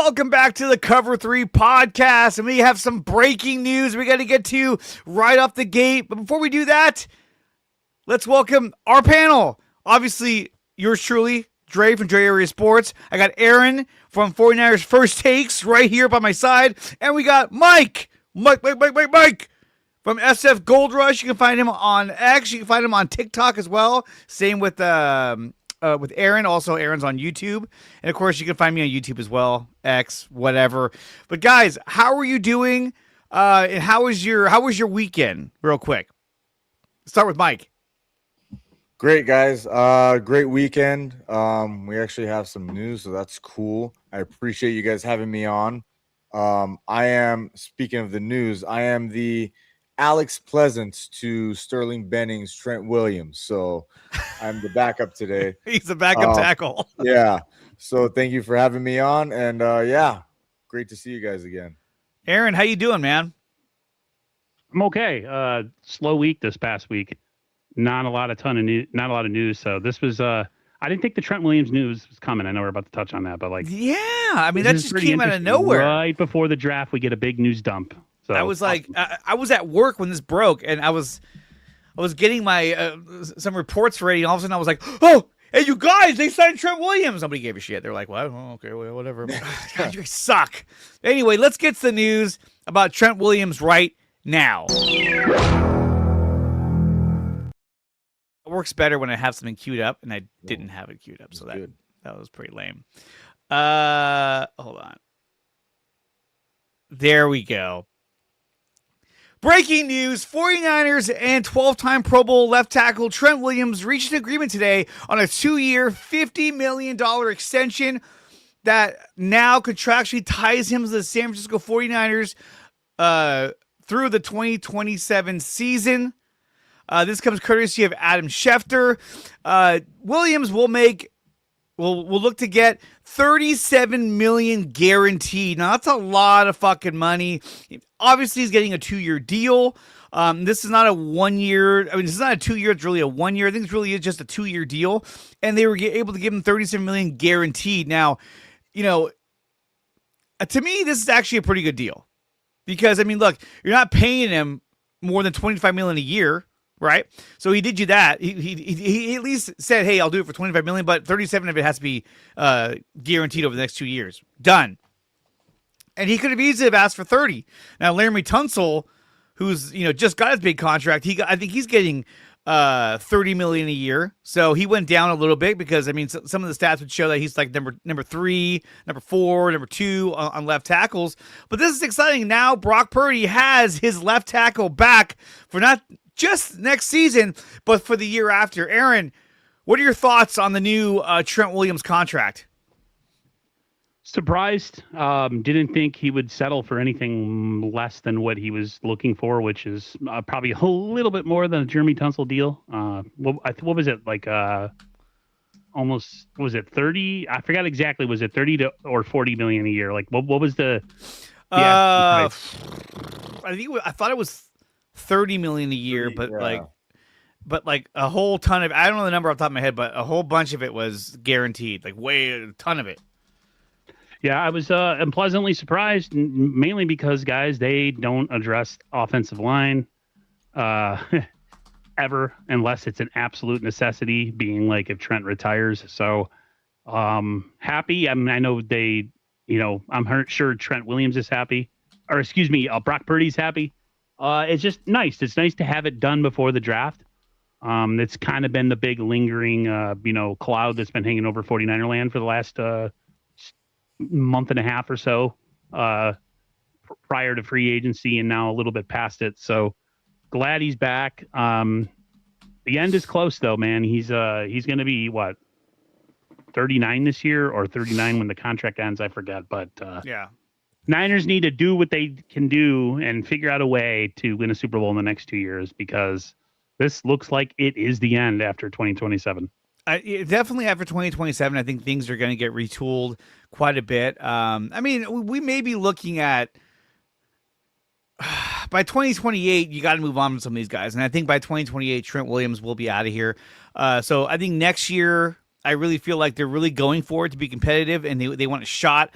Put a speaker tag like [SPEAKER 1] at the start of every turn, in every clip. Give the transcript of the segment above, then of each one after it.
[SPEAKER 1] welcome back to the Cover 3 podcast. And we have some breaking news we got to get to right off the gate. But before we do that, let's welcome our panel. Obviously, yours truly, Dre from Dre Area Sports. I got Aaron from 49ers First Takes right here by my side. And we got Mike from SF Gold Rush. You can find him on X. You can find him on TikTok as well. Same with Aaron. Also, Aaron's on YouTube. And, of course, you can find me on YouTube as well. X, whatever. But, guys, how are you doing? And how was your weekend, real quick? Start with Mike.
[SPEAKER 2] Great, guys. Great weekend. We actually have some news, so that's cool. I appreciate you guys having me on. Speaking of the news, I am the Alex Pleasance to Sterling Benning's Trent Williams. So I'm the backup today.
[SPEAKER 1] He's the backup tackle.
[SPEAKER 2] Yeah. So thank you for having me on. And yeah, great to see you guys again.
[SPEAKER 1] Aaron, how you doing, man?
[SPEAKER 3] I'm okay. Slow week this past week. Not a lot of news. So this was I didn't think the Trent Williams news was coming. I know we're about to touch on that, but
[SPEAKER 1] yeah, I mean that just came out of nowhere.
[SPEAKER 3] Right before the draft, we get a big news dump. So
[SPEAKER 1] I was like, I was at work when this broke, and I was getting my some reports ready, and all of a sudden I was like, oh, hey, you guys, they signed Trent Williams. Nobody gave a shit. They're like, well, okay, well, whatever. God, you guys suck. Anyway, let's get to the news about Trent Williams right now. It works better when I have something queued up, and I didn't have it queued up, so that was pretty lame. Hold on. There we go. Breaking news, 49ers and 12-time Pro Bowl left tackle Trent Williams reached an agreement today on a 2-year, $50 million extension that now contractually ties him to the San Francisco 49ers through the 2027 season. This comes courtesy of Adam Schefter. Williams will look to get $37 million guaranteed. Now that's a lot of fucking money. Obviously, he's getting a 2-year deal. This is not a 1 year. I mean, this is not a 2 year. It's really a 1 year. I think it's really just a 2-year deal. And they were able to give him $37 million guaranteed. Now, you know, to me, this is actually a pretty good deal because I mean, look, you're not paying him more than $25 million a year. Right, so he did you that. He at least said, "Hey, I'll do it for $25 million, but 37 of it has to be guaranteed over the next 2 years." Done. And he could have easily have asked for 30. Now, Laremy Tunsil, who's just got his big contract, I think he's getting $30 million a year. So he went down a little bit because I mean, some of the stats would show that he's like number 3, number 4, number 2 on left tackles. But this is exciting. Now Brock Purdy has his left tackle back for not just next season, but for the year after. Aaron, what are your thoughts on the new Trent Williams contract?
[SPEAKER 3] Surprised. Didn't think he would settle for anything less than what he was looking for, which is probably a little bit more than a Jeremy Tunsil deal. What was it like? Almost was it 30? I forgot exactly. Was it 30 or 40 million a year? Like what was the?
[SPEAKER 1] I thought it was 30 million a year, but like a whole ton of, I don't know the number off the top of my head, but a whole bunch of it was guaranteed, like a ton of it.
[SPEAKER 3] Yeah, I was unpleasantly surprised, mainly because guys, they don't address offensive line ever unless it's an absolute necessity, being like if Trent retires. So happy. I mean, I know I'm sure Trent Williams is happy, or excuse me, Brock Purdy's happy. It's just nice. It's nice to have it done before the draft. It's kind of been the big lingering, cloud that's been hanging over 49er land for the last month and a half or so prior to free agency and now a little bit past it. So glad he's back. The end is close, though, man. He's going to be, 39 this year or 39 when the contract ends? I forget. But
[SPEAKER 1] yeah.
[SPEAKER 3] Niners need to do what they can do and figure out a way to win a Super Bowl in the next 2 years because this looks like it is the end after 2027.
[SPEAKER 1] Definitely after 2027, I think things are going to get retooled quite a bit. I mean, we may be looking at by 2028, you got to move on from some of these guys. And I think by 2028, Trent Williams will be out of here. So I think next year, I really feel like they're really going for it to be competitive, and they want a shot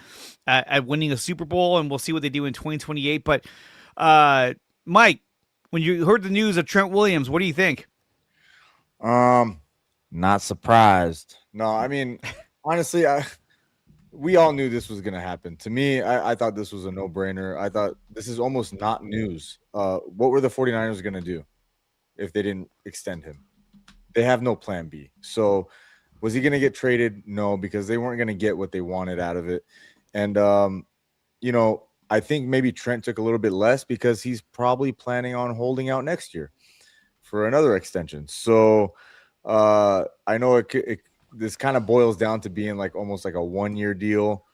[SPEAKER 1] at winning a Super Bowl, and we'll see what they do in 2028. But Mike, when you heard the news of Trent Williams, what do you think?
[SPEAKER 2] Not surprised. No, I mean, honestly, we all knew this was going to happen. To me, I thought this was a no-brainer. I thought this is almost not news. What were the 49ers going to do if they didn't extend him? They have no plan B. So was he going to get traded? No, because they weren't going to get what they wanted out of it. And, I think maybe Trent took a little bit less because he's probably planning on holding out next year for another extension. So I know this kind of boils down to being like almost like a 1-year deal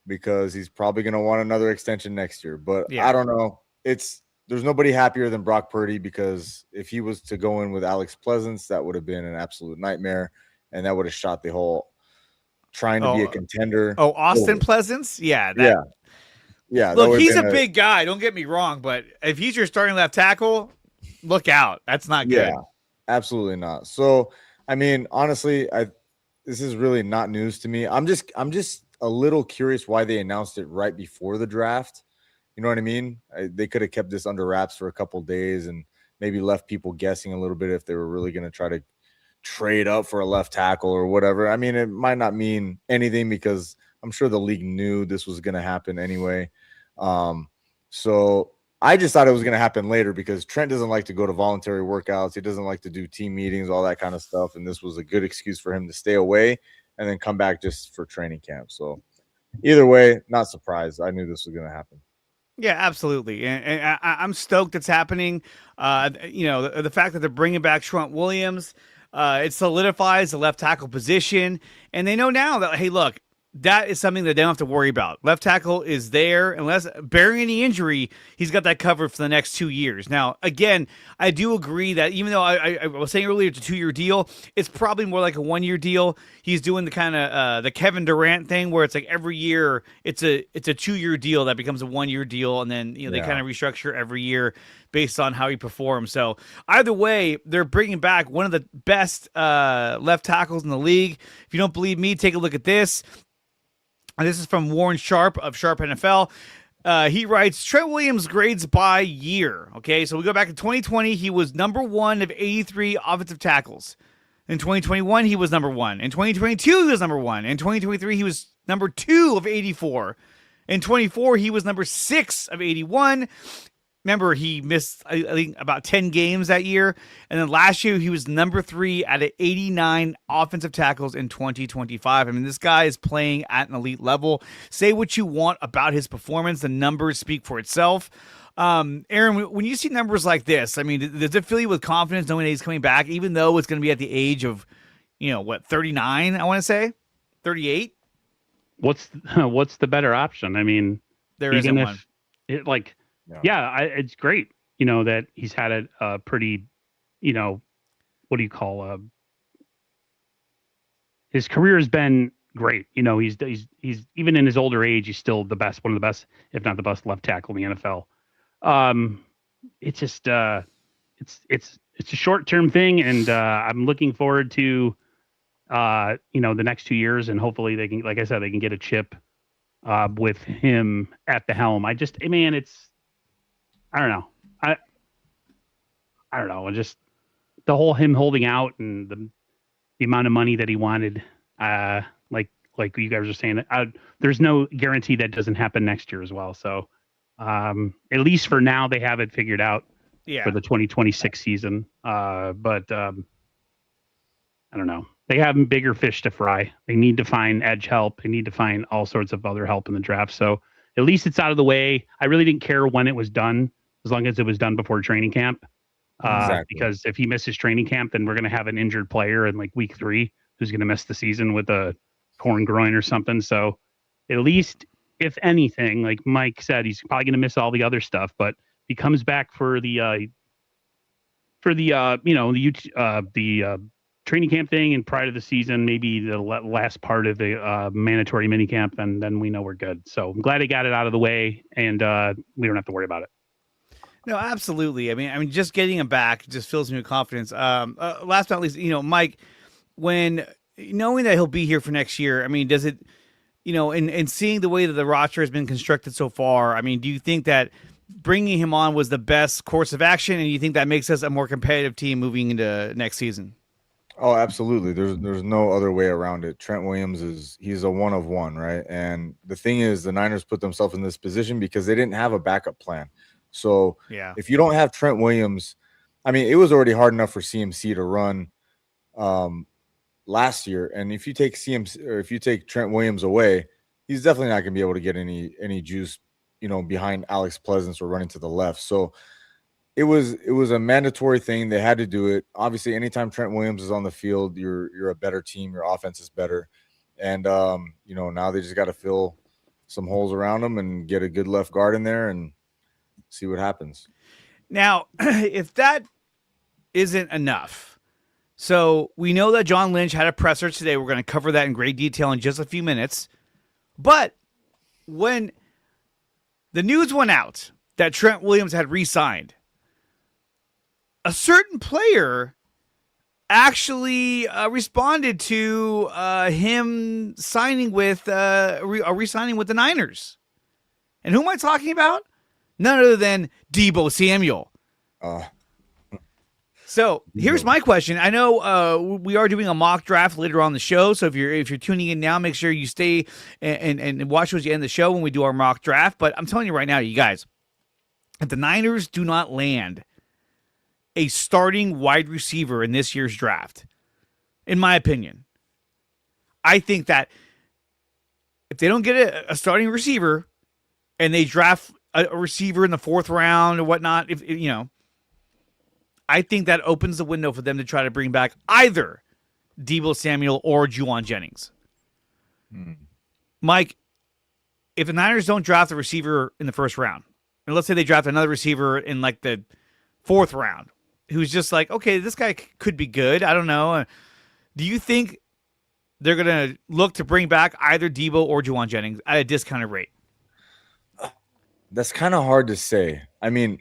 [SPEAKER 2] because he's probably going to want another extension next year. But yeah. I don't know. There's nobody happier than Brock Purdy because if he was to go in with Alex Pleasance, that would have been an absolute nightmare, and that would have shot the whole trying to be a contender.
[SPEAKER 1] Oh, Austin Pleasance? Yeah.
[SPEAKER 2] Yeah.
[SPEAKER 1] Look, he's a big guy. Don't get me wrong, but if he's your starting left tackle, look out. That's not good.
[SPEAKER 2] Yeah, absolutely not. So, I mean, honestly, this is really not news to me. I'm just a little curious why they announced it right before the draft. You know what I mean? They could have kept this under wraps for a couple of days and maybe left people guessing a little bit if they were really going to try to trade up for a left tackle or whatever. I mean, it might not mean anything because I'm sure the league knew this was going to happen anyway. So I just thought it was going to happen later because Trent doesn't like to go to voluntary workouts. He doesn't like to do team meetings, all that kind of stuff. And this was a good excuse for him to stay away and then come back just for training camp. So either way, not surprised. I knew this was going to happen.
[SPEAKER 1] Yeah, absolutely. And I'm stoked it's happening. The fact that they're bringing back Trent Williams, it solidifies the left tackle position. And they know now that, hey, look, that is something that they don't have to worry about. Left tackle is there. Unless barring any injury, he's got that covered for the next 2 years. Now, again, I do agree that even though I was saying earlier it's a 2-year deal, it's probably more like a 1-year deal. He's doing the kind of the Kevin Durant thing where it's like every year it's a 2-year deal that becomes a 1-year deal, and then they kind of restructure every year based on how he performs. So either way, they're bringing back one of the best left tackles in the league. If you don't believe me, take a look at this. And this is from Warren Sharp of Sharp NFL. He writes, Trent Williams grades by year. Okay, so we go back to 2020. He was number 1 of 83 offensive tackles. In 2021, he was number 1. In 2022, he was number 1. In 2023, he was number 2 of 84. In 24, he was number 6 of 81. Remember, he missed, I think, about 10 games that year. And then last year, he was number 3 out of 89 offensive tackles in 2025. I mean, this guy is playing at an elite level. Say what you want about his performance. The numbers speak for itself. Aaron, when you see numbers like this, I mean, does it fill you with confidence knowing that he's coming back, even though it's going to be at the age of, 39, I want to say? 38?
[SPEAKER 3] What's the better option? I mean,
[SPEAKER 1] there isn't one.
[SPEAKER 3] It's great, that he's had a pretty, what do you call his career has been great. He's even in his older age, he's still the best, one of the best, if not the best left tackle in the NFL. It's just, it's a short-term thing. And, I'm looking forward to, the next 2 years, and hopefully they can, like I said, they can get a chip, with him at the helm. I don't know. I don't know. Just the whole him holding out and the amount of money that he wanted. Like you guys are saying, there's no guarantee that doesn't happen next year as well. So at least for now, they have it figured out for the 2026 season. But I don't know. They have bigger fish to fry. They need to find edge help. They need to find all sorts of other help in the draft. So at least it's out of the way. I really didn't care when it was done, as long as it was done before training camp. Exactly. Because if he misses training camp, then we're going to have an injured player in like week 3 who's going to miss the season with a torn groin or something. So at least, if anything, like Mike said, he's probably going to miss all the other stuff, but he comes back for the training camp thing and prior to the season, maybe the last part of the mandatory minicamp, and then we know we're good. So I'm glad he got it out of the way, and we don't have to worry about it.
[SPEAKER 1] No, absolutely. I mean, just getting him back just fills me with confidence. Last but not least, Mike, when knowing that he'll be here for next year, I mean, does it, and seeing the way that the roster has been constructed so far, I mean, do you think that bringing him on was the best course of action, and you think that makes us a more competitive team moving into next season?
[SPEAKER 2] Oh, absolutely. There's no other way around it. Trent Williams he's a one of one, right? And the thing is, the Niners put themselves in this position because they didn't have a backup plan. So
[SPEAKER 1] Yeah.
[SPEAKER 2] if you don't have Trent Williams, I mean, it was already hard enough for CMC to run last year, and if you take CMC or if you take Trent Williams away, he's definitely not going to be able to get any juice, behind Alex Pleasance or running to the left. So it was a mandatory thing. They had to do it. Obviously, anytime Trent Williams is on the field, you're a better team. Your offense is better, and now they just got to fill some holes around them and get a good left guard in there and see what happens.
[SPEAKER 1] Now, if that isn't enough, so we know that John Lynch had a presser today. We're going to cover that in great detail in just a few minutes. But when the news went out that Trent Williams had re-signed, a certain player actually responded to him signing with re-signing with the Niners. And who am I talking about? None other than Deebo Samuel. So here's my question. I know we are doing a mock draft later on the show. So if you're tuning in now, make sure you stay and watch as you end the show when we do our mock draft. But I'm telling you right now, you guys, if the Niners do not land a starting wide receiver in this year's draft, in my opinion, I think that if they don't get a starting receiver and they draft a receiver in the 4th round or whatnot, I think that opens the window for them to try to bring back either Deebo Samuel or Juwan Jennings. Mike, if the Niners don't draft a receiver in the 1st round, and let's say they draft another receiver in like the 4th round, who's just like, okay, this guy could be good. I don't know. Do you think they're going to look to bring back either Deebo or Juwan Jennings at a discounted rate?
[SPEAKER 2] That's kind of hard to say. I mean,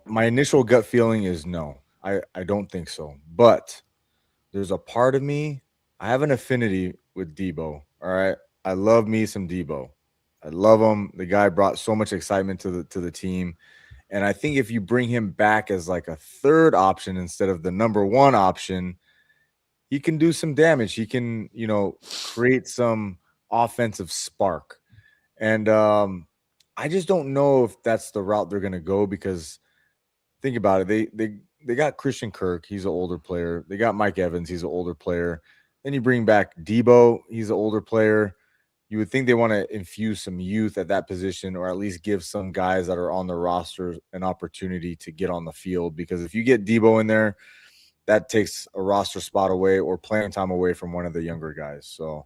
[SPEAKER 2] my initial gut feeling is no. I don't think so. But there's a part of me, I have an affinity with Deebo. All right. I love me some Deebo. I love him. The guy brought so much excitement to the team. And I think if you bring him back as like a 3rd option instead of the number 1 option, he can do some damage. He can, create some offensive spark. And I just don't know if that's the route they're going to go, because think about it. They got Christian Kirk. He's an older player. They got Mike Evans. He's an older player. Then you bring back Deebo. He's an older player. You would think they want to infuse some youth at that position, or at least give some guys that are on the roster an opportunity to get on the field. Because if you get Deebo in there, that takes a roster spot away or playing time away from one of the younger guys. So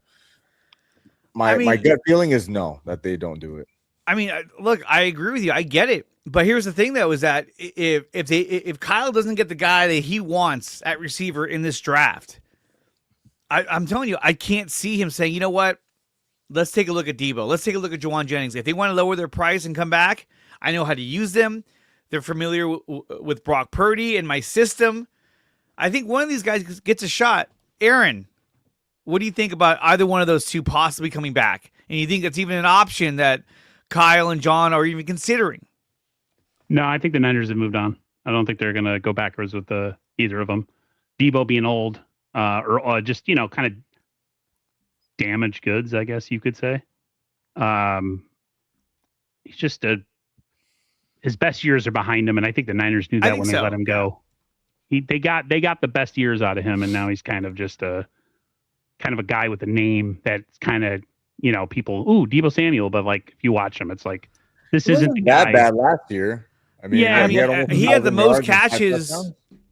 [SPEAKER 2] my gut feeling is no, that they don't do it.
[SPEAKER 1] I mean, look, I agree with you. I get it. But here's the thing, though, is that if Kyle doesn't get the guy that he wants at receiver in this draft, I'm telling you, I can't see him saying, you know what? Let's take a look at Deebo. Let's take a look at Juwan Jennings. If they want to lower their price and come back, I know how to use them. They're familiar with Brock Purdy and my system. I think one of these guys gets a shot. Aaron, what do you think about either one of those two possibly coming back? And you think that's even an option that Kyle and John are even considering?
[SPEAKER 3] No, I think the Niners have moved on. I don't think they're going to go backwards with either of them. Deebo being old, or just, kind of damaged goods, I guess you could say. He's just his best years are behind him, and I think the Niners knew that when they let him go. They got the best years out of him, and now he's kind of just a guy with a name that's kind of, people, ooh, Deebo Samuel, but like if you watch him, it's like this isn't
[SPEAKER 2] that bad last year. I mean,
[SPEAKER 1] he had the most catches.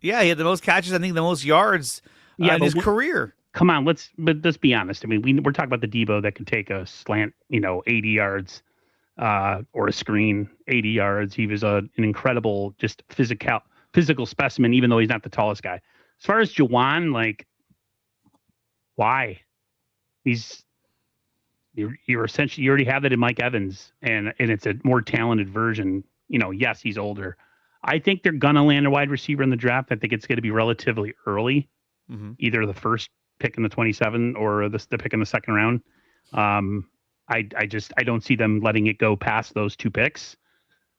[SPEAKER 1] Yeah, he had the most catches. I think the most yards in his career.
[SPEAKER 3] Come on, let's be honest. I mean, we're talking about the Deebo that can take a slant, 80 yards, or a screen 80 yards. He was an incredible, just physical specimen, even though he's not the tallest guy. As far as Juwan, like, why? You're essentially, you already have that in Mike Evans, and it's a more talented version. Yes, he's older. I think they're gonna land a wide receiver in the draft. I think it's going to be relatively early. either the first pick in the 27 or the pick in the second round. I don't see them letting it go past those two picks.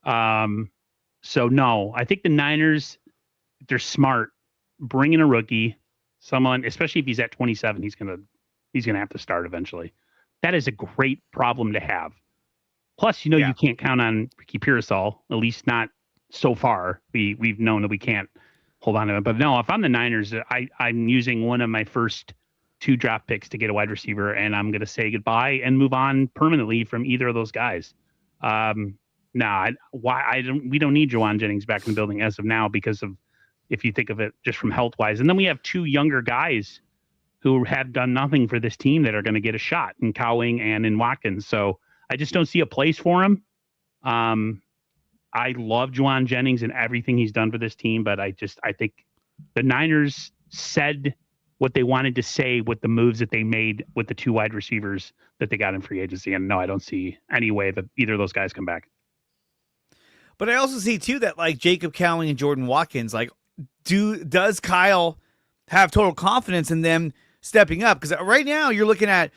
[SPEAKER 3] So no, I think the Niners, they're smart. Bring in a rookie, someone, especially if he's at 27, he's gonna have to start eventually. That is a great problem to have. Plus, you can't count on Ricky Pearsall, at least not so far. We've known that we can't hold on to him. But no, if I'm the Niners, I'm using one of my first 2 draft picks to get a wide receiver, and I'm going to say goodbye and move on permanently from either of those guys. We don't need Juwan Jennings back in the building as of now, because of, if you think of it just from health wise. And then we have 2 younger guys who have done nothing for this team that are going to get a shot in Cowing and in Watkins. So I just don't see a place for him. I love Juwan Jennings and everything he's done for this team, but I think the Niners said what they wanted to say with the moves that they made with the 2 wide receivers that they got in free agency. And no, I don't see any way that either of those guys come back.
[SPEAKER 1] But I also see too that like Jacob Cowing and Jordan Watkins, like does Kyle have total confidence in them stepping up? Because right now you're looking at,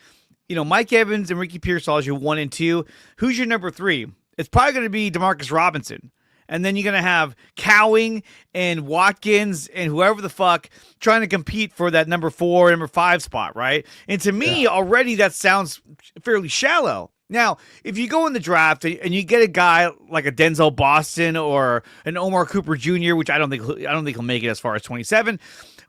[SPEAKER 1] Mike Evans and Ricky Pearsall as your 1 and 2. Who's your number 3? It's probably going to be Demarcus Robinson. And then you're going to have Cowing and Watkins and whoever the fuck trying to compete for that number 4, number 5 spot, right? And to me, already that sounds fairly shallow. Now, if you go in the draft and you get a guy like a Denzel Boston or an Omar Cooper Jr., which I don't think he'll make it as far as 27,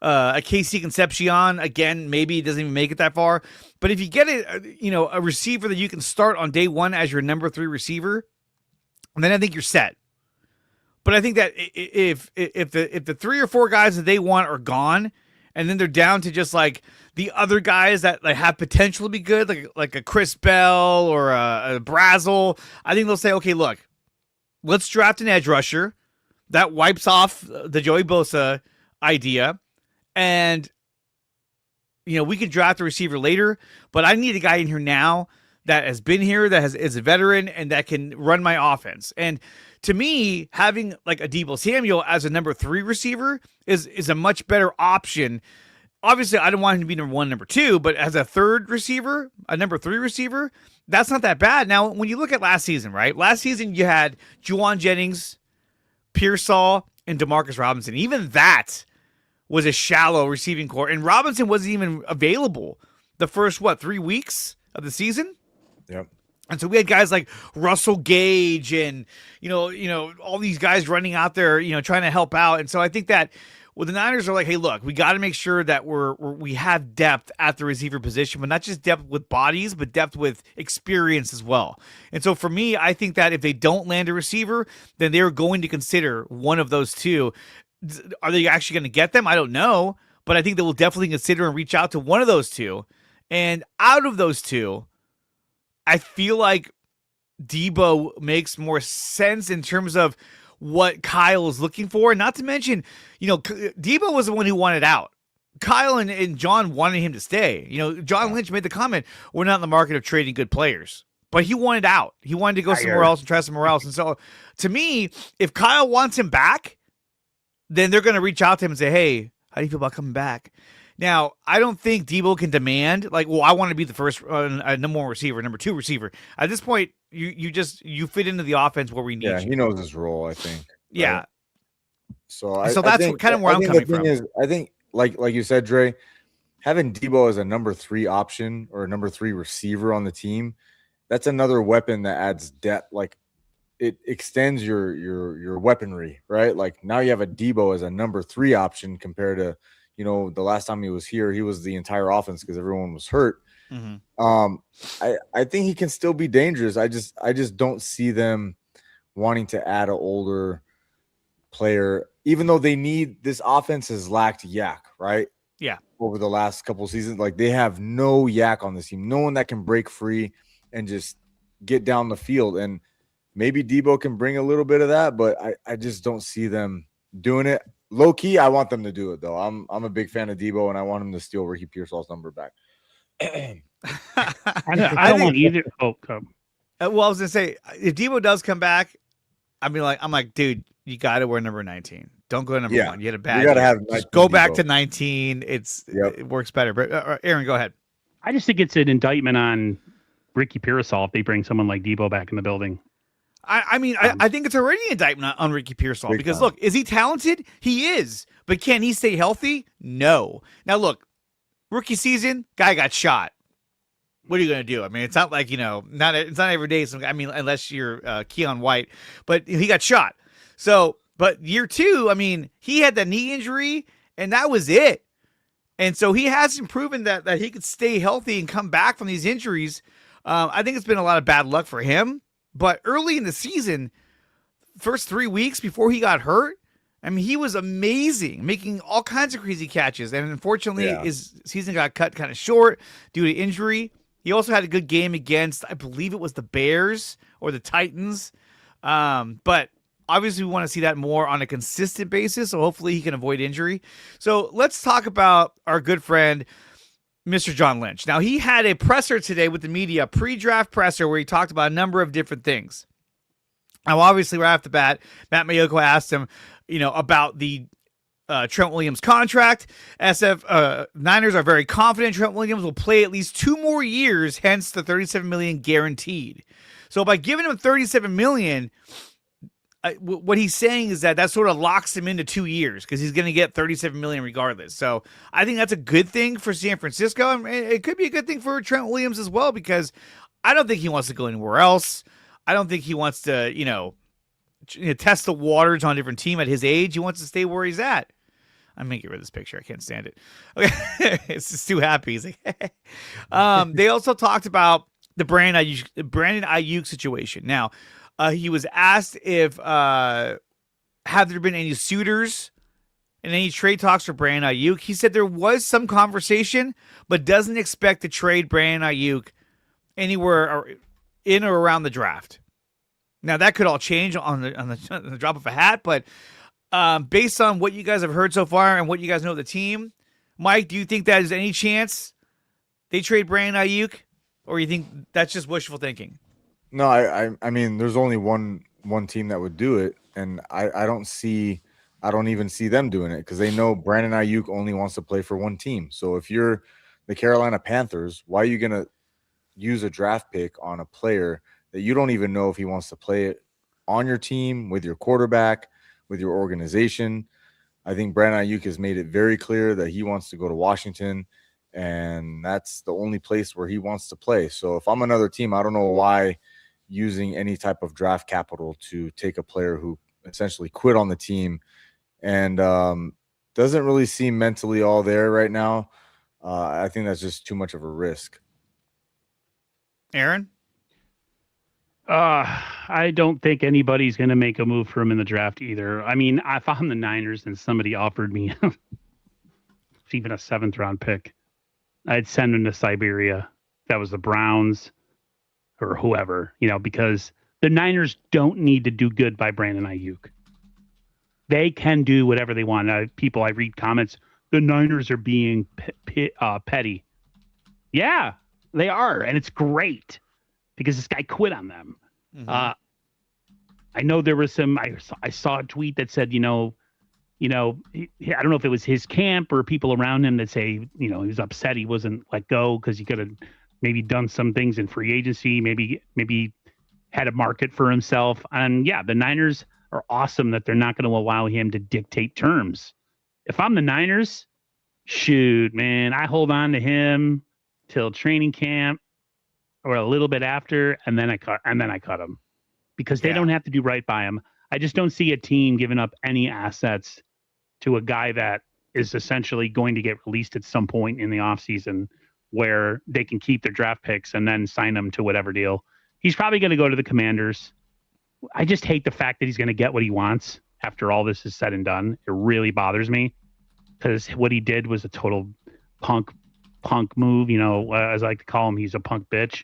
[SPEAKER 1] a KC Concepcion, again, maybe he doesn't even make it that far. But if you get a receiver that you can start on day 1 as your number 3 receiver, then I think you're set. But I think that if the 3 or 4 guys that they want are gone, and then they're down to just like the other guys that like have potential to be good, like a Chris Bell or a Brazel, I think they'll say, okay, look, let's draft an edge rusher that wipes off the Joey Bosa idea, and we can draft a receiver later, but I need a guy in here now that has been here, that is a veteran, and that can run my offense. And to me, having like a Deebo Samuel as a number 3 receiver is a much better option. Obviously, I don't want him to be number 1, number 2, but as a 3rd receiver, a number 3 receiver, that's not that bad. Now, when you look at last season, right? Last season, you had Juwan Jennings, Pearsall, and Demarcus Robinson. Even that was a shallow receiving core, and Robinson wasn't even available the first, 3 weeks of the season?
[SPEAKER 2] Yep.
[SPEAKER 1] And so we had guys like Russell Gage and, all these guys running out there, trying to help out. And so I think that the Niners are like, hey, look, we got to make sure that we have depth at the receiver position, but not just depth with bodies, but depth with experience as well. And so for me, I think that if they don't land a receiver, then they're going to consider one of those 2. Are they actually going to get them? I don't know, but I think they will definitely consider and reach out to one of those 2. And out of those 2, I feel like Deebo makes more sense in terms of what Kyle is looking for. Not to mention, Deebo was the one who wanted out. Kyle and John wanted him to stay. John Lynch made the comment, we're not in the market of trading good players. But he wanted out. He wanted to go somewhere else and try somewhere else. And so, to me, if Kyle wants him back, then they're going to reach out to him and say, hey, how do you feel about coming back? Now, I don't think Deebo can demand, I want to be the first number 1 receiver, number 2 receiver. At this point, you fit into the offense where we need you.
[SPEAKER 2] Yeah, he knows his role, I think.
[SPEAKER 1] Yeah.
[SPEAKER 2] Right? So
[SPEAKER 1] that's kind of where I'm coming from.
[SPEAKER 2] I think, like you said, Dre, having Deebo as a number 3 option or a number 3 receiver on the team, that's another weapon that adds depth. Like, it extends your weaponry, right? Like, now you have a Deebo as a number 3 option compared to, the last time he was here, he was the entire offense because everyone was hurt. Mm-hmm. I think he can still be dangerous. I just don't see them wanting to add an older player, even though this offense has lacked yak, right?
[SPEAKER 1] Yeah.
[SPEAKER 2] Over the last couple of seasons, like they have no yak on this team, no one that can break free and just get down the field. And maybe Deebo can bring a little bit of that, but I just don't see them doing it. Low key, I want them to do it though. I'm a big fan of Deebo, and I want him to steal Ricky Pearsall's number back.
[SPEAKER 3] I don't want either. Oh, come.
[SPEAKER 1] Well, I was gonna say, if Deebo does come back, I'm like, dude, you got to wear number 19. Don't go to number 1. You had a bad
[SPEAKER 2] You got to
[SPEAKER 1] year.
[SPEAKER 2] have
[SPEAKER 1] Just go back
[SPEAKER 2] Debo.
[SPEAKER 1] to 19. It works better. But Aaron, go ahead.
[SPEAKER 3] I just think it's an indictment on Ricky Pearsall if they bring someone like Debo back in the building.
[SPEAKER 1] I think it's already an indictment on Ricky Pearsall because, look, is he talented? He is. But can he stay healthy? No. Now, look, rookie season, guy got shot. What are you going to do? I mean, it's not like, it's not every day. Unless you're Keon White. But he got shot. So, but year 2, he had the knee injury, and that was it. And so he hasn't proven that he could stay healthy and come back from these injuries. I think it's been a lot of bad luck for him. But early in the season, first 3 weeks before he got hurt, he was amazing, making all kinds of crazy catches. And unfortunately, his season got cut kind of short due to injury. He also had a good game against, I believe it was the Bears or the Titans. But obviously, we want to see that more on a consistent basis. So hopefully he can avoid injury. So let's talk about our good friend, Mr. John Lynch. Now, he had a presser today with the media, pre-draft presser, where he talked about a number of different things. Now, obviously, right off the bat, Matt Mayoko asked him, about the Trent Williams contract. Niners are very confident Trent Williams will play at least 2 more years, hence the $37 million guaranteed. So by giving him $37 million, what he's saying is that sort of locks him into 2 years because he's going to get $37 million regardless. So I think that's a good thing for San Francisco. And it could be a good thing for Trent Williams as well because I don't think he wants to go anywhere else. I don't think he wants to, test the waters on a different team at his age. He wants to stay where he's at. I'm going to get rid of this picture. I can't stand it. Okay. It's just too happy. He's like, they also talked about the Brandon Ayuk situation. Now, he was asked if have there been any suitors and any trade talks for Brandon Ayuk. He said there was some conversation, but doesn't expect to trade Brandon Ayuk anywhere or in or around the draft. Now that could all change on the drop of a hat, but based on what you guys have heard so far and what you guys know of the team, Mike, do you think that there's any chance they trade Brandon Ayuk, or you think that's just wishful thinking?
[SPEAKER 2] No, I mean, there's only one team that would do it, and I don't even see them doing it because they know Brandon Ayuk only wants to play for one team. So if you're the Carolina Panthers, why are you gonna use a draft pick on a player that you don't even know if he wants to play it on your team, with your quarterback, with your organization? I think Brandon Ayuk has made it very clear that he wants to go to Washington, and that's the only place where he wants to play. So if I'm another team, I don't know why using any type of draft capital to take a player who essentially quit on the team and doesn't really seem mentally all there right now. I think that's just too much of a risk.
[SPEAKER 1] Aaron?
[SPEAKER 3] I don't think anybody's going to make a move for him in the draft either. I mean, if I'm the Niners and somebody offered me even a 7th-round pick, I'd send him to Siberia. That was the Browns or whoever, because the Niners don't need to do good by Brandon Ayuk. They can do whatever they want. I read comments, the Niners are being petty. Yeah, they are. And it's great because this guy quit on them. Mm-hmm. I know there was I saw a tweet that said, I don't know if it was his camp or people around him that say, he was upset he wasn't let go because he could have maybe done some things in free agency, maybe had a market for himself. And yeah, the Niners are awesome that they're not going to allow him to dictate terms. If I'm the Niners, shoot, man, I hold on to him till training camp or a little bit after, and then I cut him because they don't have to do right by him. I just don't see a team giving up any assets to a guy that is essentially going to get released at some point in the offseason where they can keep their draft picks and then sign him to whatever deal. He's probably going to go to the Commanders. I just hate the fact that he's going to get what he wants after all this is said and done. It really bothers me because what he did was a total punk move. As I like to call him, he's a punk bitch.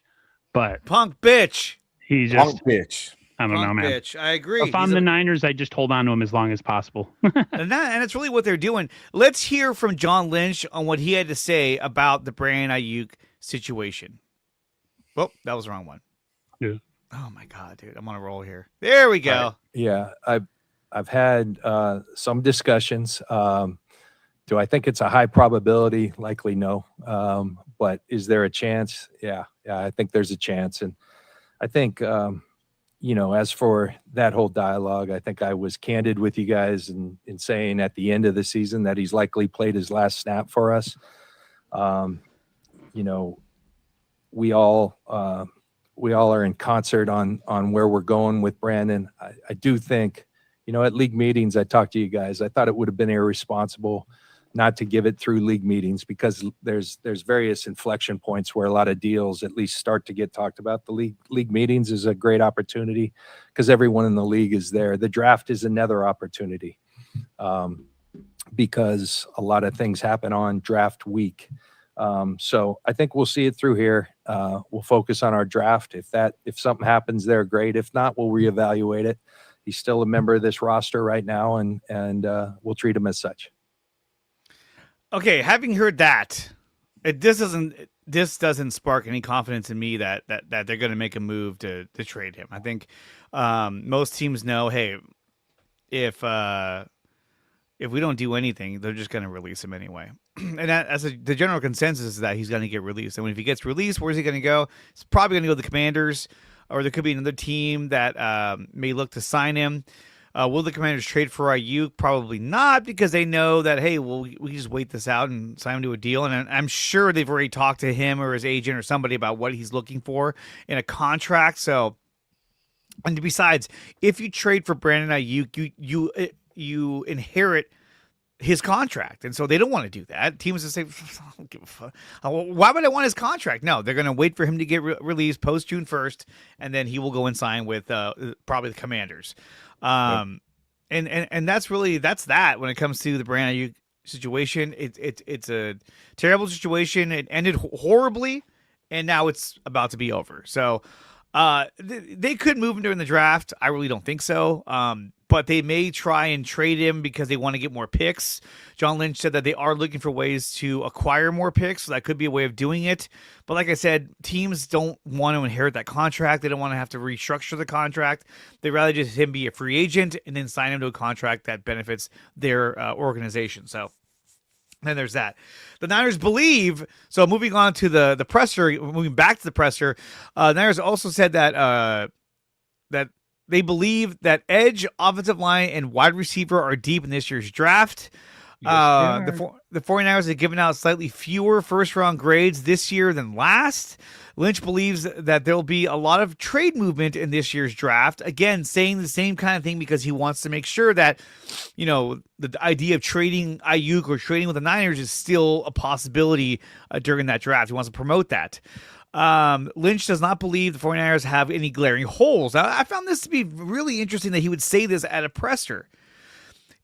[SPEAKER 3] But
[SPEAKER 1] punk bitch.
[SPEAKER 2] He's just punk bitch.
[SPEAKER 3] I don't know, man.
[SPEAKER 1] Bitch. I agree.
[SPEAKER 3] If I'm the Niners, I just hold on to him as long as possible.
[SPEAKER 1] and it's really what they're doing. Let's hear from John Lynch on what he had to say about the Brandon Ayuk situation. Well, that was the wrong one.
[SPEAKER 3] Yeah.
[SPEAKER 1] Oh my God, dude. I'm on a roll here. There we go.
[SPEAKER 4] Yeah. I've had some discussions. Do I think it's a high probability? Likely no. But is there a chance? Yeah, I think there's a chance. And I think, as for that whole dialogue, I think I was candid with you guys in saying at the end of the season that he's likely played his last snap for us. We all are in concert on where we're going with Brandon. I do think, at league meetings, I talked to you guys. I thought it would have been irresponsible not to give it through league meetings, because there's various inflection points where a lot of deals at least start to get talked about. The league meetings is a great opportunity because everyone in the league is there. The draft is another opportunity because a lot of things happen on draft week. So I think we'll see it through here. We'll focus on our draft. If something happens there, great. If not, we'll reevaluate it. He's still a member of this roster right now, and we'll treat him as such.
[SPEAKER 1] Okay, having heard that, this doesn't spark any confidence in me that they're going to make a move to trade him. I think most teams know, hey, if we don't do anything, they're just going to release him anyway. And the general consensus is that he's going to get released. And when he gets released, where's he going to go? He's probably going to go to the Commanders, or there could be another team that may look to sign him. Will the Commanders trade for Ayuk? Probably not, because they know that, hey, we just wait this out and sign him to a deal. And I'm sure they've already talked to him or his agent or somebody about what he's looking for in a contract. So, and besides, if you trade for Brandon Ayuk, you inherit his contract. And so they don't want to do that. Teams will say, I don't give a fuck. Why would I want his contract? No, they're going to wait for him to get released post June 1st, and then he will go and sign with probably the Commanders. And that's that when it comes to the Brandon Ayuk situation. It's a terrible situation. It ended horribly, and now it's about to be over. So they could move him during the draft. I really don't think so. But they may try and trade him because they want to get more picks. John Lynch said that they are looking for ways to acquire more picks, so that could be a way of doing it. But like I said, teams don't want to inherit that contract. They don't want to have to restructure the contract. They'd rather just him be a free agent and then sign him to a contract that benefits their organization. So then there's that. The Niners believe, so moving on to the presser, moving back to the presser, Niners also said that that they believe that edge, offensive line, and wide receiver are deep in this year's draft. The 49ers have given out slightly fewer first-round grades this year than last. Lynch believes that there'll be a lot of trade movement in this year's draft. Again, saying the same kind of thing because he wants to make sure that, the idea of trading Ayuk or trading with the Niners is still a possibility during that draft. He wants to promote that. Lynch does not believe the 49ers have any glaring holes. Now, I found this to be really interesting that he would say this at a presser.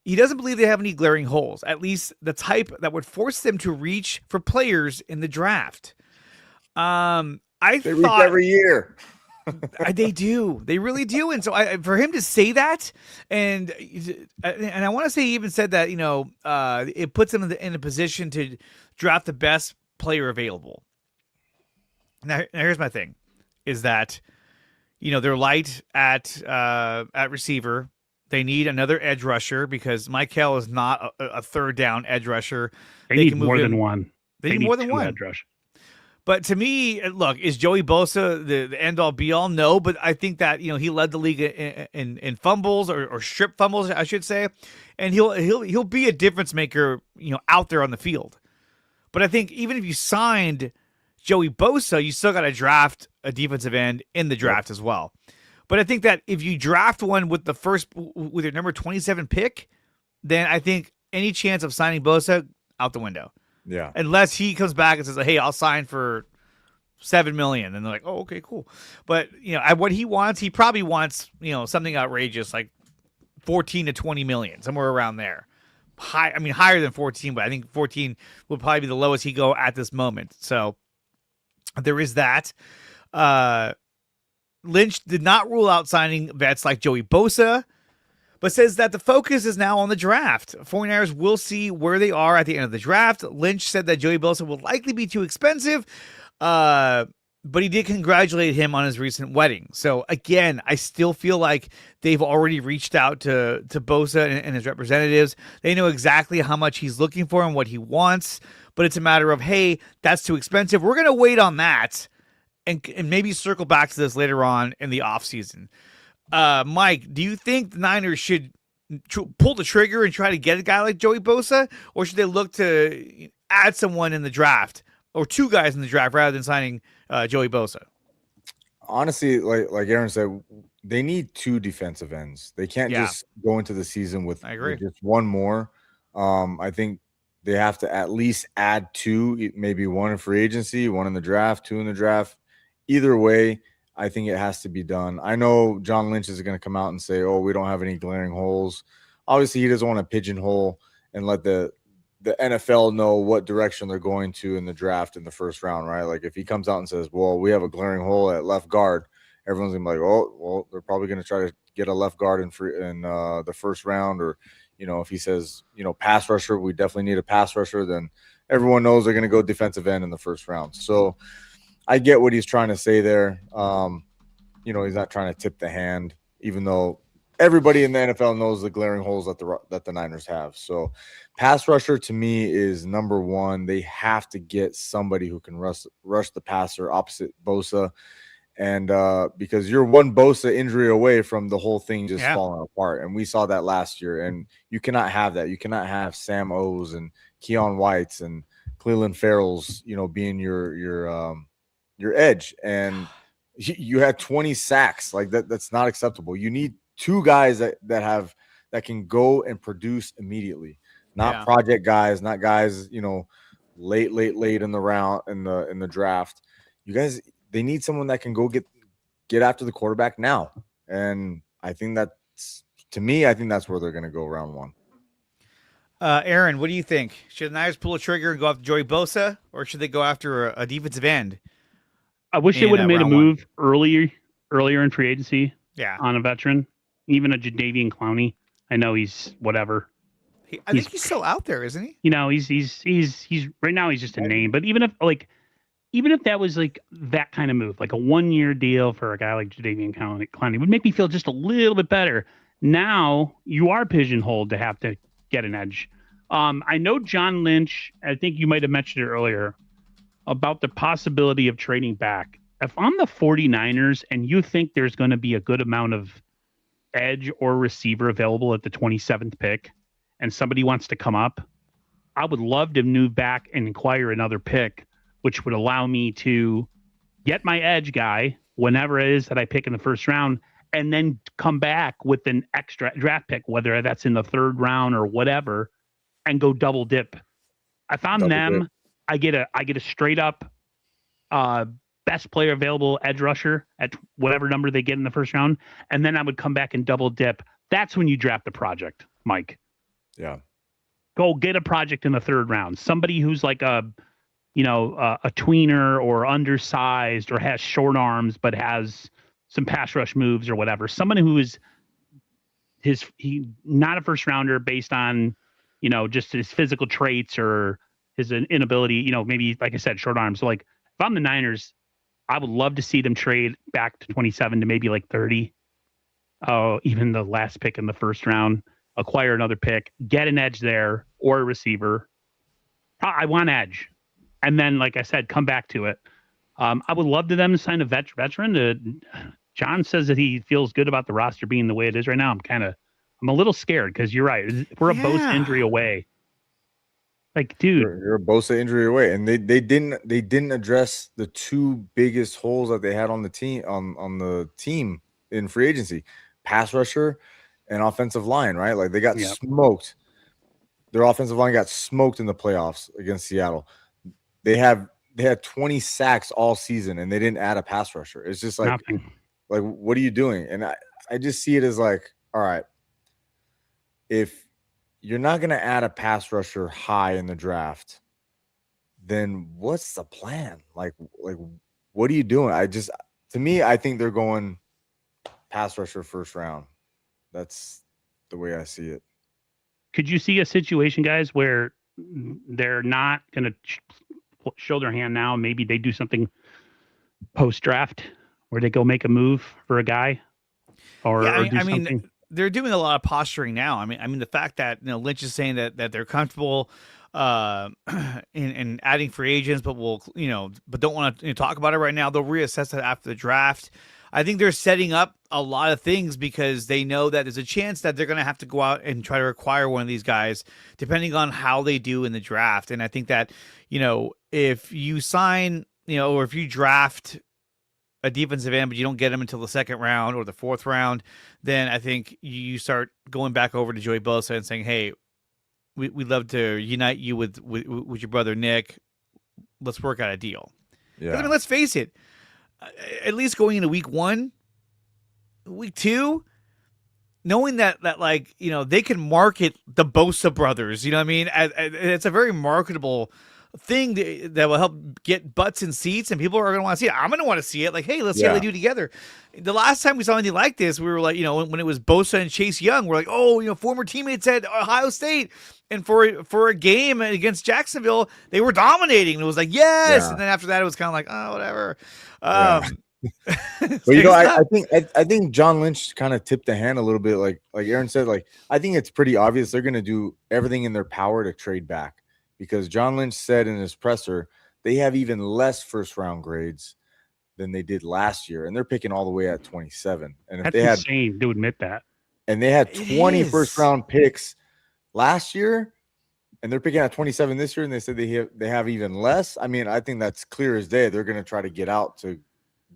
[SPEAKER 1] He doesn't believe they have any glaring holes, at least the type that would force them to reach for players in the draft. They
[SPEAKER 2] reach every year.
[SPEAKER 1] They do. They really do. And so for him to say that, and I want to say he even said that, it puts him in a position to draft the best player available. Now here's my thing, is that, they're light at receiver. They need another edge rusher because Michael is not a third down edge rusher.
[SPEAKER 3] They need more than one.
[SPEAKER 1] They need more than one.
[SPEAKER 3] Edge rush.
[SPEAKER 1] But to me, look, is Joey Bosa the end all be all? No, but I think that he led the league in fumbles or strip fumbles, I should say, and he'll be a difference maker, out there on the field. But I think even if you signed Joey Bosa, you still got to draft a defensive end in the draft as well. But I think that if you draft one with your number 27 pick, then I think any chance of signing Bosa out the window.
[SPEAKER 2] Yeah. Unless
[SPEAKER 1] he comes back and says, "Hey, I'll sign for $7 million," and they're like, "Oh, okay, cool." But what he wants, he probably wants something outrageous like 14 to 20 million, somewhere around there. Higher than 14, but I think 14 would probably be the lowest he go at this moment. So there is that. Lynch did not rule out signing vets like Joey Bosa, but says that the focus is now on the draft. 49ers will see where they are at the end of the draft. Lynch said that Joey Bosa will likely be too expensive. but he did congratulate him on his recent wedding. So again, I still feel like they've already reached out to Bosa and his representatives. They know exactly how much he's looking for and what he wants, but it's a matter of, hey, that's too expensive. We're going to wait on that and maybe circle back to this later on in the offseason. Mike, do you think the Niners should pull the trigger and try to get a guy like Joey Bosa, or should they look to add someone in the draft or two guys in the draft rather than signing Joey Bosa?
[SPEAKER 2] Honestly, like Aaron said, they need two defensive ends. They can't just go into the season with just one more. I think they have to at least add two, maybe one in free agency, one in the draft, two in the draft. Either way, I think it has to be done. I know John Lynch is going to come out and say, oh, we don't have any glaring holes. Obviously, he doesn't want to pigeonhole and let the NFL know what direction they're going to in the draft in the first round, right? Like if he comes out and says, well, we have a glaring hole at left guard, everyone's going to be like, oh, well, they're probably going to try to get a left guard in the first round. Or, if he says, pass rusher, we definitely need a pass rusher, then everyone knows they're going to go defensive end in the first round. So I get what he's trying to say there. He's not trying to tip the hand, even though everybody in the NFL knows the glaring holes that the Niners have. So pass rusher to me is number one. They have to get somebody who can rush the passer opposite Bosa. And because you're one Bosa injury away from the whole thing just falling apart. And we saw that last year. And you cannot have that. You cannot have Sam O's and Keon Whites and Cleveland Farrell's, being your edge. And you had 20 sacks. Like that's not acceptable. You need two guys that can go and produce immediately, not project guys, not guys, late in the round in the draft. You guys, they need someone that can go get after the quarterback now. And I think that's where they're going to go round one.
[SPEAKER 1] Aaron, what do you think? Should the Niners pull a trigger and go after Joey Bosa, or should they go after a defensive end?
[SPEAKER 3] I wish they would have made a move earlier in free agency.
[SPEAKER 1] Yeah,
[SPEAKER 3] on a veteran, even a Jadeveon Clowney. I know he's whatever.
[SPEAKER 1] I think he's still out there, isn't he?
[SPEAKER 3] He's right now. He's just a name. But even if that was like that kind of move, like a 1-year deal for a guy like Jadeveon Clowney, would make me feel just a little bit better. Now you are pigeonholed to have to get an edge. I know John Lynch. I think you might have mentioned it earlier about the possibility of trading back. If I'm the 49ers and you think there's going to be a good amount of edge or receiver available at the 27th pick and somebody wants to come up, I would love to move back and acquire another pick, which would allow me to get my edge guy whenever it is that I pick in the first round, and then come back with an extra draft pick, whether that's in the third round or whatever, and go double dip. If I'm them, I get a straight up best player available edge rusher at whatever number they get in the first round, and then I would come back and double dip. That's when you draft the project, Mike.
[SPEAKER 2] Yeah.
[SPEAKER 3] Go get a project in the third round. Somebody who's like a tweener or undersized or has short arms but has some pass rush moves or whatever. Someone who is he not a first rounder based on, just his physical traits or his inability, maybe like I said, short arms. So like if I'm the Niners, I would love to see them trade back to 27 to maybe like 30. Even the last pick in the first round, acquire another pick, get an edge there or a receiver. I want edge. And then, like I said, come back to it. I would love to them to sign a veteran. John says that he feels good about the roster being the way it is right now. I'm a little scared because you're right. We're a Bosa injury away. Like, dude,
[SPEAKER 2] you're a Bosa injury away, and they didn't address the two biggest holes that they had on the team in free agency: pass rusher and offensive line. Right, like they got smoked. Their offensive line got smoked in the playoffs against Seattle. They had 20 sacks all season, and they didn't add a pass rusher. It's just like, like what are you doing? And I just see it as like, all right, if you're not going to add a pass rusher high in the draft, then what's the plan? Like what are you doing? To me, I think they're going pass rusher first round. That's the way I see it.
[SPEAKER 3] Could you see a situation, guys, where they're not going to show their hand now? Maybe they do something post draft where they go make a move for a guy or,
[SPEAKER 1] Yeah,
[SPEAKER 3] or do
[SPEAKER 1] I mean,
[SPEAKER 3] something.
[SPEAKER 1] they're doing a lot of posturing now. I mean, the fact that Lynch is saying that they're comfortable in adding free agents, but but don't want to talk about it right now. They'll reassess that after the draft. I think they're setting up a lot of things because they know that there's a chance that they're going to have to go out and try to acquire one of these guys, depending on how they do in the draft. And I think that if you sign, or if you draft a defensive end, but you don't get him until the second round or the fourth round, then I think you start going back over to Joey Bosa and saying, "Hey, we'd love to unite you with your brother Nick. Let's work out a deal."
[SPEAKER 2] Yeah.
[SPEAKER 1] I mean, let's face it. At least going into week 1, week 2, knowing that they can market the Bosa brothers. You know what I mean? It's a very marketable thing that will help get butts in seats, and people are going to want to see it. I'm going to want to see it. Like, hey, let's see how they do together. The last time we saw anything like this, we were like, when it was Bosa and Chase Young, we're like, oh, former teammates at Ohio State, and for a game against Jacksonville, they were dominating. It was like, yes, and then after that, it was kind of like, oh, whatever.
[SPEAKER 2] But I think John Lynch kind of tipped the hand a little bit. Like Aaron said, I think it's pretty obvious they're going to do everything in their power to trade back. Because John Lynch said in his presser, they have even less first-round grades than they did last year, and they're picking all the way at 27. And if
[SPEAKER 3] That's
[SPEAKER 2] they had
[SPEAKER 3] insane to admit that.
[SPEAKER 2] And they had 20 first-round picks last year, and they're picking at 27 this year, and they said they have even less. I mean, I think that's clear as day. They're going to try to get out to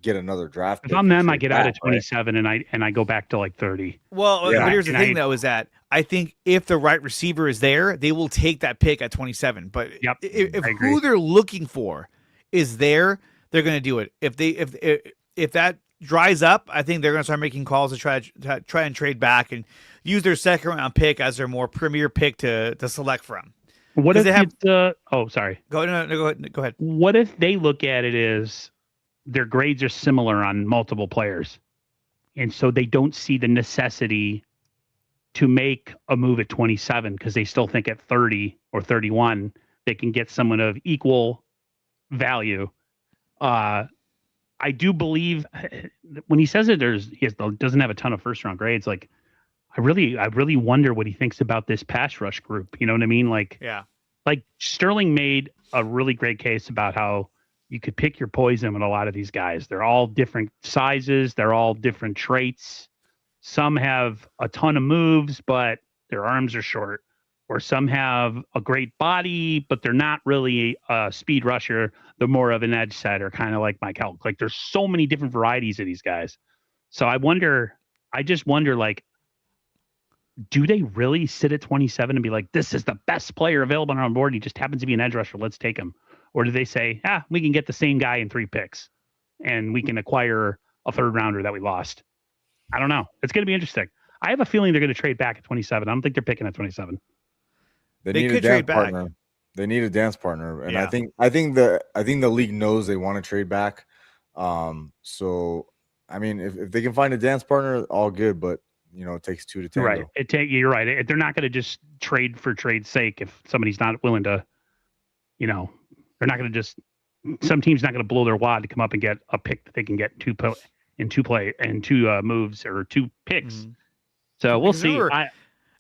[SPEAKER 2] get another draft.
[SPEAKER 3] If I'm them, I get out at 27 and I go back to 30.
[SPEAKER 1] Well, but here's the thing, though, is that I think if the right receiver is there, they will take that pick at 27. But if who they're looking for is there, they're going to do it. If that dries up, I think they're going to start making calls to try and trade back and use their second round pick as their more premier pick to select from.
[SPEAKER 3] What if they have sorry.
[SPEAKER 1] Go ahead.
[SPEAKER 3] What if they look at it as their grades are similar on multiple players, and so they don't see the necessity to make a move at 27 because they still think at 30 or 31 they can get someone of equal value. I do believe when he says that he doesn't have a ton of first round grades. I really wonder what he thinks about this pass rush group. You know what I mean? Sterling made a really great case about how you could pick your poison with a lot of these guys. They're all different sizes. They're all different traits. Some have a ton of moves, but their arms are short. Or some have a great body, but they're not really a speed rusher. They're more of an edge setter, kind of like Mike Helk. There's so many different varieties of these guys. So I just wonder, do they really sit at 27 and be like, this is the best player available on board? He just happens to be an edge rusher. Let's take him. Or do they say, we can get the same guy in 3 picks and we can acquire a third rounder that we lost? I don't know. It's going to be interesting. I have a feeling they're going to trade back at 27. I don't think they're picking at 27.
[SPEAKER 2] They need a dance partner. They need a dance partner. And I think the league knows they want to trade back. So, I mean, if they can find a dance partner, all good. But, it takes 2 to tango.
[SPEAKER 3] Right. You're right. They're not going to just trade for trade's sake if somebody's not willing to, they're not going to just – some team's not going to blow their wad to come up and get a pick that they can get two moves or 2 picks. Mm-hmm. So we'll see.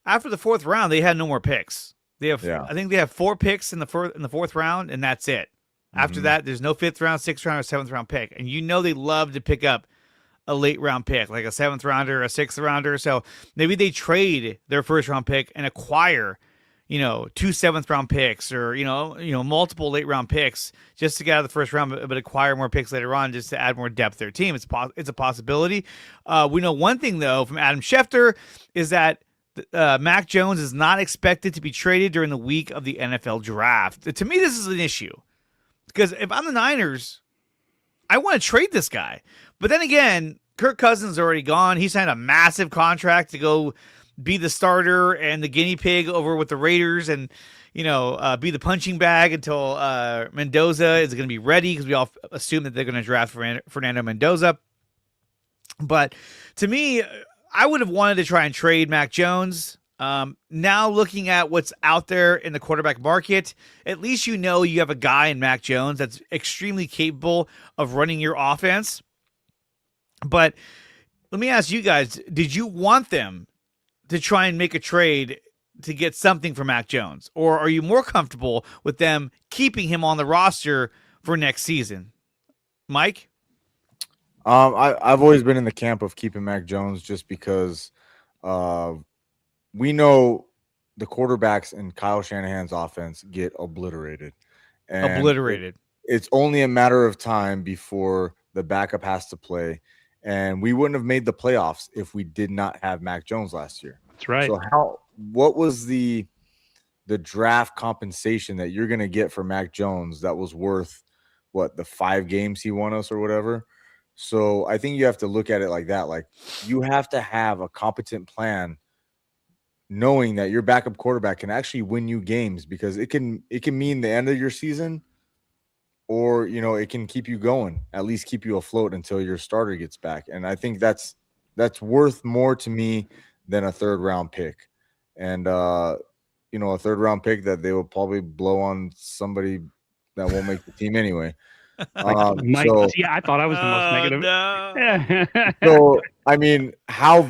[SPEAKER 1] After the 4th round, they had no more picks. They have, I think they have 4 picks in the 4th round, and that's it. After that, there's no 5th round, 6th round, or 7th round pick. And they love to pick up a late round pick, like a 7th rounder, a 6th rounder. So maybe they trade their 1st round pick and acquire, 2 7th round picks or, multiple late round picks just to get out of the 1st round, but acquire more picks later on just to add more depth to their team. It's a possibility. We know one thing, though, from Adam Schefter is that Mac Jones is not expected to be traded during the week of the NFL draft. To me, this is an issue because if I'm the Niners, I want to trade this guy. But then again, Kirk Cousins is already gone. He signed a massive contract to go be the starter and the guinea pig over with the Raiders and, be the punching bag until Mendoza is going to be ready because we all assume that they're going to draft Fernando Mendoza. But to me, I would have wanted to try and trade Mac Jones. Now looking at what's out there in the quarterback market, at least you know you have a guy in Mac Jones that's extremely capable of running your offense. But let me ask you guys, did you want them to try and make a trade to get something for Mac Jones? Or are you more comfortable with them keeping him on the roster for next season? Mike?
[SPEAKER 2] I've always been in the camp of keeping Mac Jones just because we know the quarterbacks in Kyle Shanahan's offense get obliterated. And it's only a matter of time before the backup has to play. And we wouldn't have made the playoffs if we did not have Mac Jones last year.
[SPEAKER 3] That's right.
[SPEAKER 2] So what was the draft compensation that you're going to get for Mac Jones that was worth the 5 games he won us or whatever? So I think you have to look at it like that. Like, you have to have a competent plan, knowing that your backup quarterback can actually win you games, because it can mean the end of your season, or it can keep you going, at least keep you afloat until your starter gets back. And I think that's worth more to me than a 3rd round pick. And a 3rd round pick that they will probably blow on somebody that won't make the team anyway.
[SPEAKER 3] Mike, I thought I was the most negative.
[SPEAKER 1] No.
[SPEAKER 2] So, I mean, how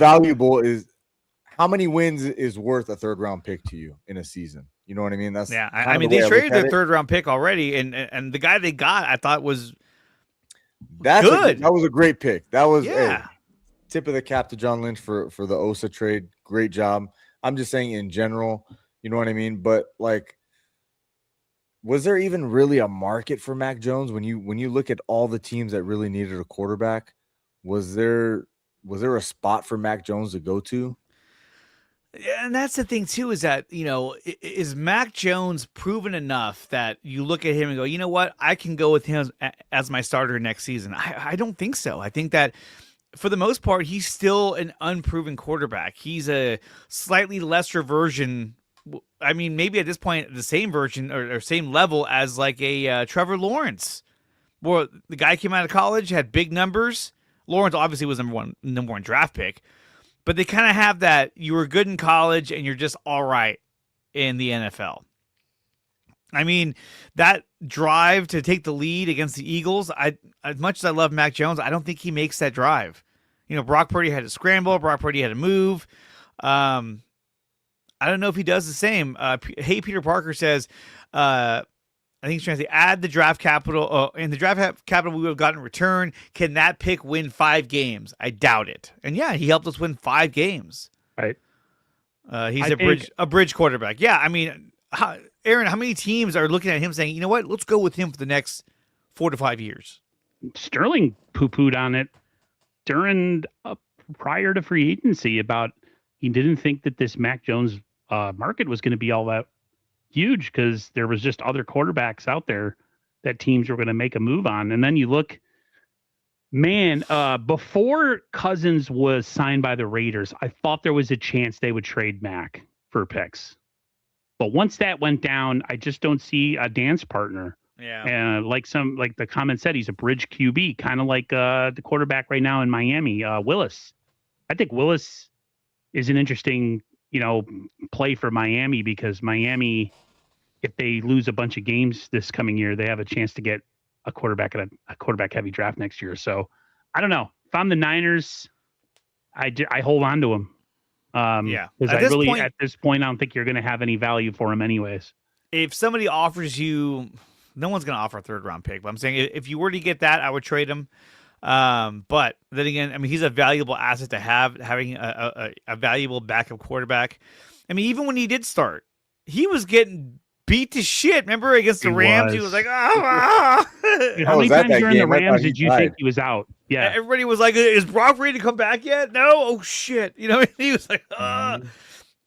[SPEAKER 2] many wins is worth a 3rd round pick to you in a season? You know what I mean? That's
[SPEAKER 1] I mean, they traded their 3rd round pick already, and the guy they got, I thought was good.
[SPEAKER 2] That was a great pick. That was tip of the cap to John Lynch for the Osa trade. Great job. I'm just saying in general, you know what I mean? But was there even really a market for Mac Jones when you look at all the teams that really needed a quarterback? Was there a spot for Mac Jones to go to?
[SPEAKER 1] And that's the thing too, is that, is Mac Jones proven enough that you look at him and go, you know what, I can go with him as my starter next season? I don't think so. I think that for the most part, he's still an unproven quarterback. He's a slightly lesser version. I mean, maybe at this point, the same version or same level as like a Trevor Lawrence. Well, the guy came out of college, had big numbers. Lawrence obviously was number one draft pick, but they kind of have that you were good in college and you're just all right in the NFL. I mean, that drive to take the lead against the Eagles, as much as I love Mac Jones, I don't think he makes that drive. Brock Purdy had to scramble. Brock Purdy had to move. I don't know if he does the same. Hey, Peter Parker says, I think he's trying to say, add the draft capital. In the draft capital we would have gotten in return, can that pick win 5 games? I doubt it. And yeah, he helped us win 5 games.
[SPEAKER 3] Right.
[SPEAKER 1] He's a bridge quarterback. Yeah, I mean, Aaron, how many teams are looking at him saying, you know what, let's go with him for the next 4 to 5 years?
[SPEAKER 3] Sterling poo-pooed on it prior to free agency about he didn't think that this Mac Jones market was going to be all that huge because there was just other quarterbacks out there that teams were going to make a move on. And then you look, before Cousins was signed by the Raiders, I thought there was a chance they would trade Mac for picks. But once that went down, I just don't see a dance partner.
[SPEAKER 1] Yeah.
[SPEAKER 3] And like the comment said, he's a bridge QB, kind of like the quarterback right now in Miami, Willis. I think Willis is an interesting, play for Miami because Miami, if they lose a bunch of games this coming year, they have a chance to get a quarterback at a quarterback heavy draft next year. So I don't know. If I'm the Niners, I hold on to him. Because at this point, I don't think you're going to have any value for him anyways.
[SPEAKER 1] If somebody offers you, no one's going to offer a 3rd round pick, but I'm saying if you were to get that, I would trade him. But then again, I mean, he's a valuable asset to have, having a valuable backup quarterback. I mean, even when he did start, he was getting beat to shit. Remember against the Rams? He was like,
[SPEAKER 3] How many times during the Rams did you think he was out? Yeah.
[SPEAKER 1] Everybody was like, is Brock ready to come back yet? No? Oh, shit. He was like,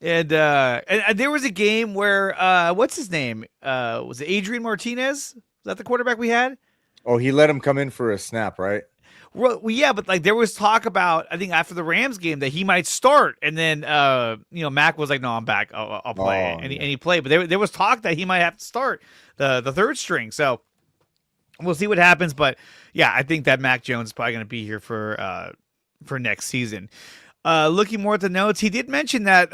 [SPEAKER 1] And there was a game where, what's his name? Was it Adrian Martinez? Was that the quarterback we had?
[SPEAKER 2] Oh, he let him come in for a snap, right?
[SPEAKER 1] Well, yeah, but there was talk about, I think after the Rams game, that he might start, and then Mac was like, "No, I'm back. I'll play," and he played. But there was talk that he might have to start the 3rd string. So we'll see what happens. But yeah, I think that Mac Jones is probably going to be here for next season. Looking more at the notes, he did mention that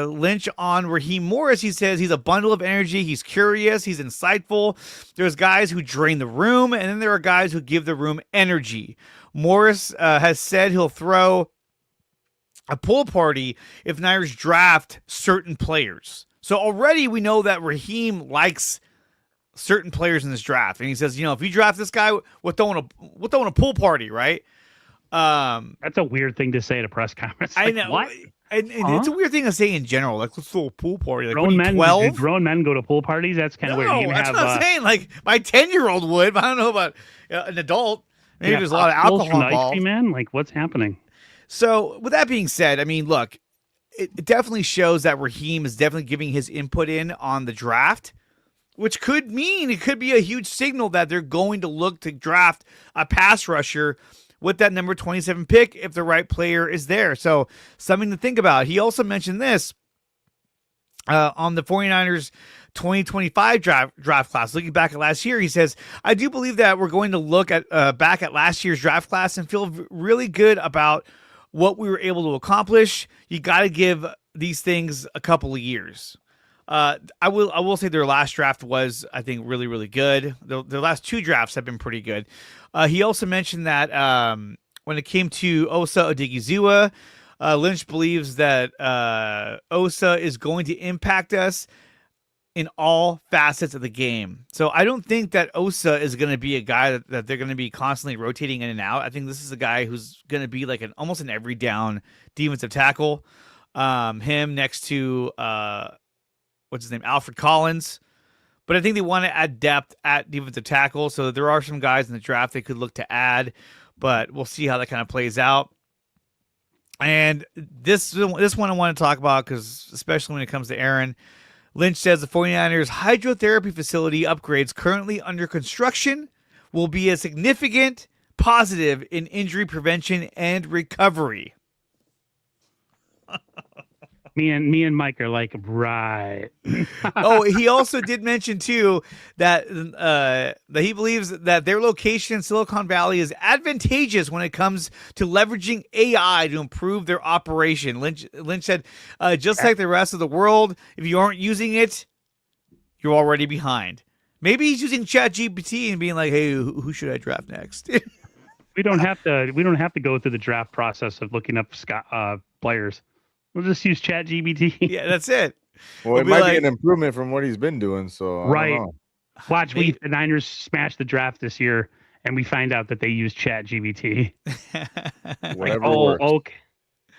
[SPEAKER 1] Lynch on Raheem Morris. He says he's a bundle of energy. He's curious. He's insightful. There's guys who drain the room, and then there are guys who give the room energy. Morris has said he'll throw a pool party if Niners draft certain players. So already we know that Raheem likes certain players in this draft, and he says, if you draft this guy, we're throwing a pool party, right?
[SPEAKER 3] That's a weird thing to say at a press conference.
[SPEAKER 1] I know.
[SPEAKER 3] What?
[SPEAKER 1] And it's a weird thing to say in general. Like, let's throw a pool party. Like,
[SPEAKER 3] Grown men,
[SPEAKER 1] 12?
[SPEAKER 3] grown men go to pool parties? That's kind of weird. You can
[SPEAKER 1] That's
[SPEAKER 3] have,
[SPEAKER 1] what I'm saying. Like, my 10-year-old would, but I don't know about an adult. Maybe there's a lot of alcohol involved.
[SPEAKER 3] Man, like, what's happening?
[SPEAKER 1] So, with that being said, I mean, look, it definitely shows that Raheem is definitely giving his input in on the draft, which could mean it could be a huge signal that they're going to look to draft a pass rusher with that number 27 pick if the right player is there. So something to think about. He also mentioned this on the 49ers 2025 draft class. Looking back at last year, he says, I do believe that we're going to look at back at last year's draft class and feel really good about what we were able to accomplish. You got to give these things a couple of years. I will say their last draft was, I think, really, really good. Their last two drafts have been pretty good. He also mentioned that when it came to Osa Odigizua, Lynch believes that Osa is going to impact us in all facets of the game. So I don't think that Osa is going to be a guy that they're going to be constantly rotating in and out. I think this is a guy who's going to be like almost an every down defensive tackle. Him next to what's his name, Alfred Collins. But I think they want to add depth at defensive tackle. So there are some guys in the draft they could look to add, but we'll see how that kind of plays out. And this one I want to talk about because especially when it comes to Aaron, Lynch says the 49ers hydrotherapy facility upgrades currently under construction will be a significant positive in injury prevention and recovery.
[SPEAKER 3] Me and Mike are like, right.
[SPEAKER 1] Oh, he also did mention too that he believes that their location in Silicon Valley is advantageous when it comes to leveraging AI to improve their operation. Lynch said, just like the rest of the world, if you aren't using it, you're already behind. Maybe he's using ChatGPT and being like, hey, who should I draft next?
[SPEAKER 3] We don't have to go through the draft process of looking up players. We'll just use ChatGPT.
[SPEAKER 1] Yeah, that's it.
[SPEAKER 2] Well, it might be an improvement from what he's been doing. So
[SPEAKER 3] right. Watch, the Niners smash the draft this year, and we find out that they use ChatGPT.
[SPEAKER 2] Whatever
[SPEAKER 3] works. Okay.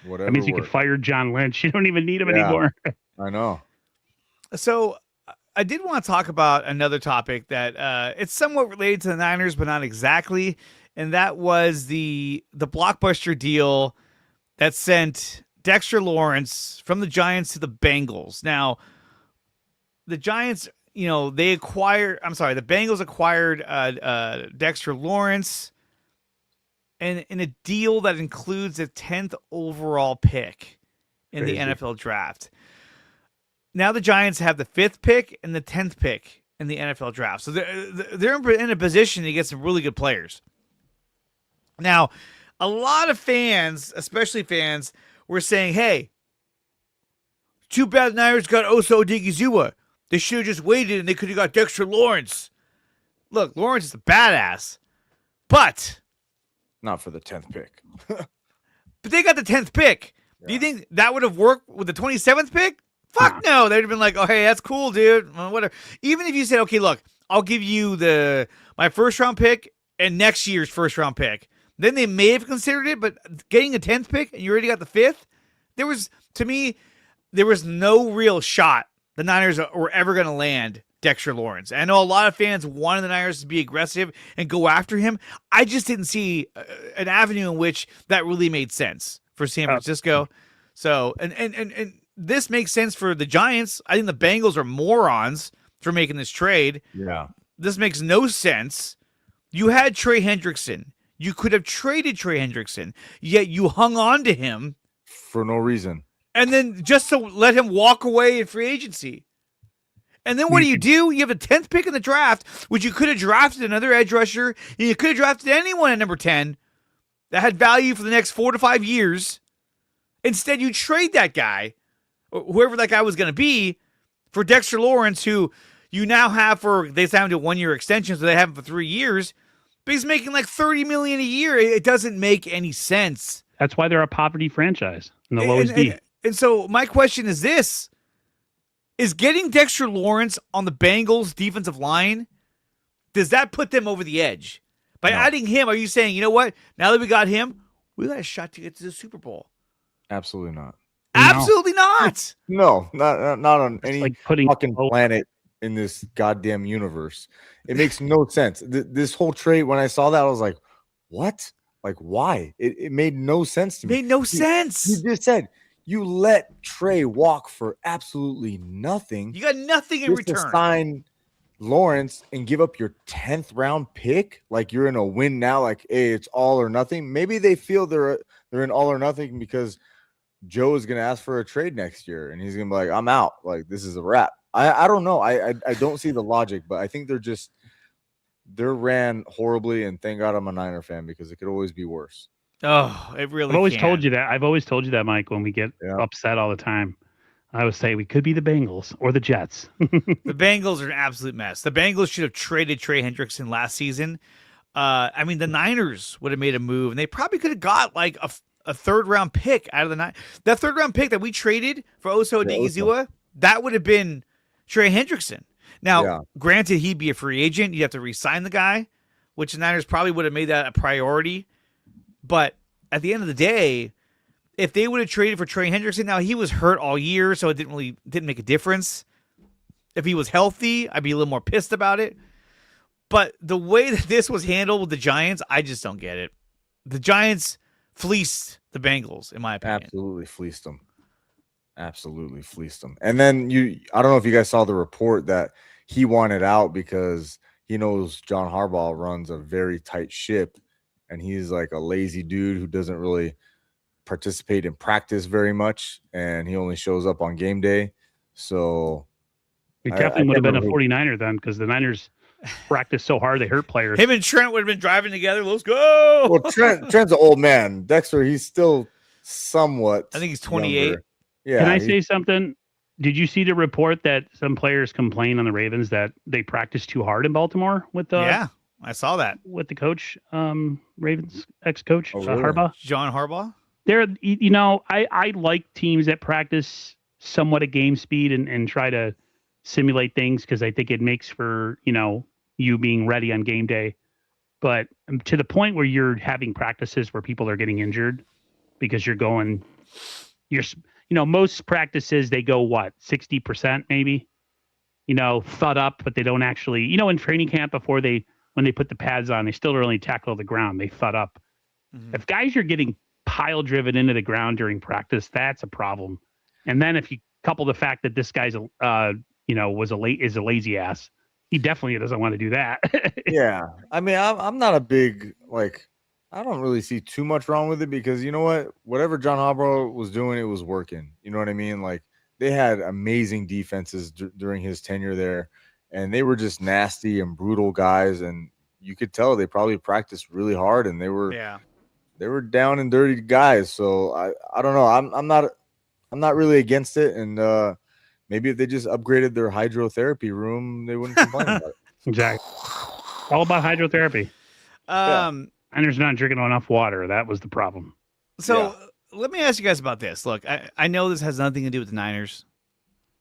[SPEAKER 2] Whatever
[SPEAKER 3] that means you can fire John Lynch. You don't even need him anymore.
[SPEAKER 2] I know. So
[SPEAKER 1] I did want to talk about another topic that it's somewhat related to the Niners, but not exactly. And that was the blockbuster deal that sent Dexter Lawrence from the Giants to the Bengals. Now, the Giants, the Bengals acquired Dexter Lawrence in a deal that includes a 10th overall pick in the NFL draft. Now the Giants have the 5th pick and the 10th pick in the NFL draft. So they're in a position to get some really good players. Now, a lot of fans, especially fans, we're saying, hey, too bad the Niners got Osa Odigizua. They should have just waited and they could have got Dexter Lawrence. Look, Lawrence is a badass, but
[SPEAKER 2] not for the 10th pick.
[SPEAKER 1] But they got the 10th pick. Yeah. Do you think that would have worked with the 27th pick? Fuck no. They'd have been like, oh, hey, that's cool, dude. Whatever. Even if you said, okay, look, I'll give you my first round pick and next year's first round pick. Then they may have considered it, but getting a 10th pick and you already got the 5th, there was no real shot the Niners were ever going to land Dexter Lawrence. I know a lot of fans wanted the Niners to be aggressive and go after him. I just didn't see an avenue in which that really made sense for San Francisco. So, and this makes sense for the Giants. I think the Bengals are morons for making this trade.
[SPEAKER 2] Yeah.
[SPEAKER 1] This makes no sense. You had Trey Hendrickson. You could have traded Trey Hendrickson, yet you hung on to him
[SPEAKER 2] for no reason. And
[SPEAKER 1] then just to let him walk away in free agency. And then what do? You have a 10th pick in the draft, which you could have drafted another edge rusher. You could have drafted anyone at number 10 that had value for the next 4 to 5 years. Instead, you trade that guy, or whoever that guy was going to be, for Dexter Lawrence, who you now have they signed a 1-year extension, so they have him for 3 years. But he's making like $30 million a year. It doesn't make any sense.
[SPEAKER 3] That's why they're a poverty franchise and the lowest B.
[SPEAKER 1] And so my question is this: is getting Dexter Lawrence on the Bengals defensive line, does that put them over the edge? By adding him, are you saying, you know what? Now that we got him, we got a shot to get to the Super Bowl?
[SPEAKER 2] Absolutely not.
[SPEAKER 1] Absolutely not.
[SPEAKER 2] No, not on any
[SPEAKER 3] like putting
[SPEAKER 2] fucking planet in this goddamn universe. It makes no sense. This whole trade, when I saw that, I was like, what? Like, why? It made no sense to me.
[SPEAKER 1] Made no sense.
[SPEAKER 2] You just said you let Trey walk for absolutely nothing.
[SPEAKER 1] You got nothing in
[SPEAKER 2] just to
[SPEAKER 1] return.
[SPEAKER 2] sign Lawrence and give up your 10th round pick. Like you're in a win now. Like, hey, it's all or nothing. Maybe they feel they're in all or nothing because Joe is going to ask for a trade next year and he's going to be like, I'm out. Like, this is a wrap. I don't know. I don't see the logic, but I think they're ran horribly, and thank God I'm a Niner fan because it could always be worse.
[SPEAKER 1] Oh, it really
[SPEAKER 3] I've always
[SPEAKER 1] can.
[SPEAKER 3] told you that. I've always told you that, Mike, when we get upset all the time. I would say we could be the Bengals or the Jets.
[SPEAKER 1] The Bengals are an absolute mess. The Bengals should have traded Trey Hendrickson last season. I mean, the Niners would have made a move, and they probably could have got like a third-round pick out of the Niners. That third-round pick that we traded for Oso Odigizua, that would have been Trey Hendrickson. Now, granted, he'd be a free agent. You'd have to re-sign the guy, which the Niners probably would have made that a priority. But at the end of the day, if they would have traded for Trey Hendrickson, now he was hurt all year, so it didn't make a difference. If he was healthy, I'd be a little more pissed about it. But the way that this was handled with the Giants, I just don't get it. The Giants fleeced the Bengals, in my opinion.
[SPEAKER 2] Absolutely fleeced them. And then I don't know if you guys saw the report that he wanted out because he knows John Harbaugh runs a very tight ship and he's like a lazy dude who doesn't really participate in practice very much and he only shows up on game day. So
[SPEAKER 3] he definitely would have been a 49er then because the Niners practice so hard they hurt players.
[SPEAKER 1] Him and Trent would have been driving together. Let's go.
[SPEAKER 2] Well, Trent's an old man. Dexter, he's still somewhat.
[SPEAKER 1] I think he's 28.
[SPEAKER 2] Younger. Yeah.
[SPEAKER 3] Can I say something? Did you see the report that some players complain on the Ravens that they practice too hard in Baltimore with the
[SPEAKER 1] Yeah, I saw that
[SPEAKER 3] with the coach, Ravens ex-coach
[SPEAKER 2] really?
[SPEAKER 3] Harbaugh.
[SPEAKER 1] John Harbaugh.
[SPEAKER 3] I like teams that practice somewhat at game speed and try to simulate things because I think it makes for you being ready on game day. But to the point where you're having practices where people are getting injured because most practices, they go 60% maybe, thud up, but they don't actually, in training camp when they put the pads on, they still don't really tackle the ground. They thud up. Mm-hmm. If guys are getting pile driven into the ground during practice, that's a problem. And then if you couple the fact that this guy's, is a lazy ass, he definitely doesn't want to do that.
[SPEAKER 2] Yeah. I mean, I'm not a big, I don't really see too much wrong with it because you know what? Whatever John Harbaugh was doing, it was working. You know what I mean? Like they had amazing defenses during his tenure there, and they were just nasty and brutal guys. And you could tell they probably practiced really hard, and they were down and dirty guys. So I don't know. I'm not really against it. And maybe if they just upgraded their hydrotherapy room, they wouldn't complain about it.
[SPEAKER 3] Exactly. All about hydrotherapy. And there's not drinking enough water. That was the problem.
[SPEAKER 1] So let me ask you guys about this. Look, I know this has nothing to do with the Niners,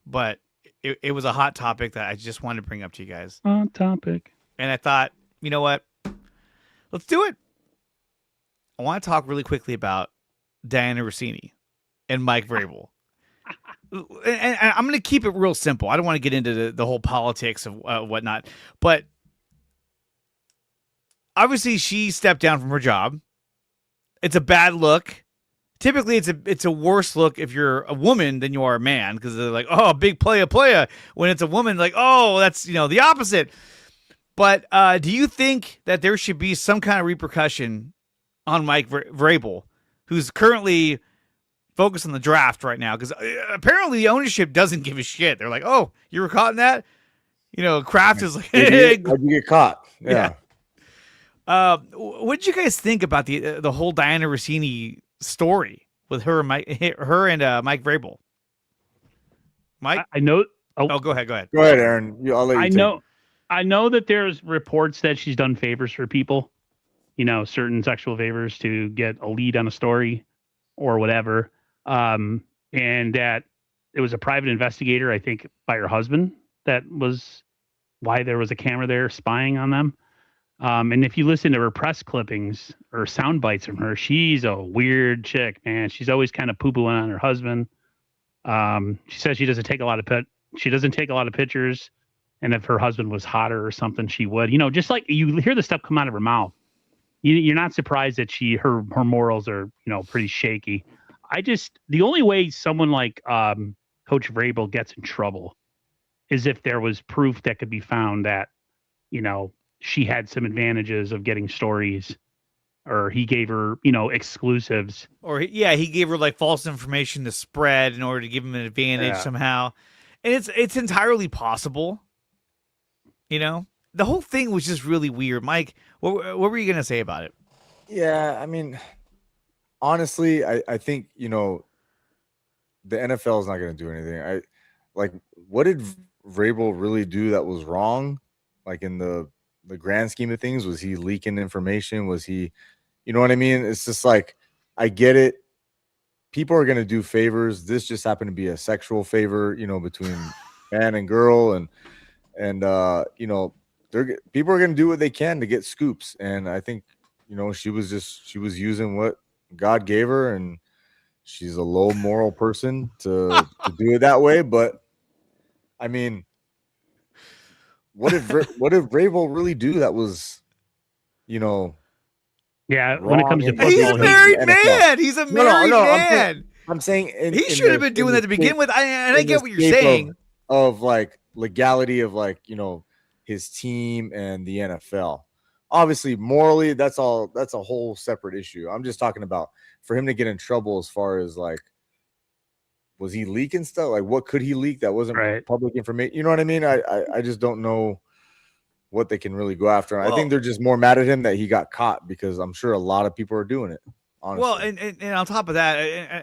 [SPEAKER 1] but it was a hot topic that I just wanted to bring up to you guys.
[SPEAKER 3] Hot topic.
[SPEAKER 1] And I thought, you know what? Let's do it. I want to talk really quickly about Diana Rossini and Mike Vrabel. And I'm going to keep it real simple. I don't want to get into the whole politics of whatnot, but obviously she stepped down from her job. It's a bad look. Typically, it's a worse look if you're a woman than you are a man because they're like, oh, big playa. When it's a woman, like, oh, that's the opposite. But do you think that there should be some kind of repercussion on Mike Vrabel, who's currently focused on the draft right now? Because apparently the ownership doesn't give a shit. They're like, oh, you were caught in that? Kraft is like,
[SPEAKER 2] how'd you get caught? Yeah.
[SPEAKER 1] What did you guys think about the whole Diana Rossini story? with her and Mike Vrabel. Mike,
[SPEAKER 3] I know.
[SPEAKER 1] oh, go ahead.
[SPEAKER 2] Go ahead, Aaron. I'll let you
[SPEAKER 3] I
[SPEAKER 2] take
[SPEAKER 3] know. I know that there's reports that she's done favors for people, certain sexual favors to get a lead on a story or whatever. And that it was a private investigator, I think, by her husband. That was why there was a camera there spying on them. And if you listen to her press clippings or sound bites from her, she's a weird chick, man. She's always kind of poo-pooing on her husband. She says she doesn't take a lot of pictures. And if her husband was hotter or something, she would. Just like you hear the stuff come out of her mouth. You're not surprised that her morals are, pretty shaky. The only way someone like Coach Vrabel gets in trouble is if there was proof that could be found that, she had some advantages of getting stories, or he gave her, exclusives.
[SPEAKER 1] Or he gave her like false information to spread in order to give him an advantage somehow. And it's entirely possible. The whole thing was just really weird. Mike, what were you going to say about it?
[SPEAKER 2] Yeah, I mean, honestly, I think, the NFL is not going to do anything. What did Vrabel really do that was wrong? Like in the grand scheme of things, was he leaking information? Was he, you know what I mean? It's just like, I get it. People are going to do favors. This just happened to be a sexual favor, between man and girl. And people are going to do what they can to get scoops. And I think, she was using what God gave her, and she's a low moral person to do it that way. But I mean, what did Vrabel really do that was,
[SPEAKER 3] yeah, when it comes to football,
[SPEAKER 1] he's a married man. He's a married man.
[SPEAKER 2] I'm saying
[SPEAKER 1] he should have been doing that to begin with. I get what you're saying.
[SPEAKER 2] Of like legality of like, his team and the NFL. Obviously, morally, that's a whole separate issue. I'm just talking about for him to get in trouble as far as like, was he leaking stuff? Like, what could he leak that wasn't public information? You know what I mean? I just don't know what they can really go after. I think they're just more mad at him that he got caught, because I'm sure a lot of people are doing it. Honestly.
[SPEAKER 1] Well, and on top of that,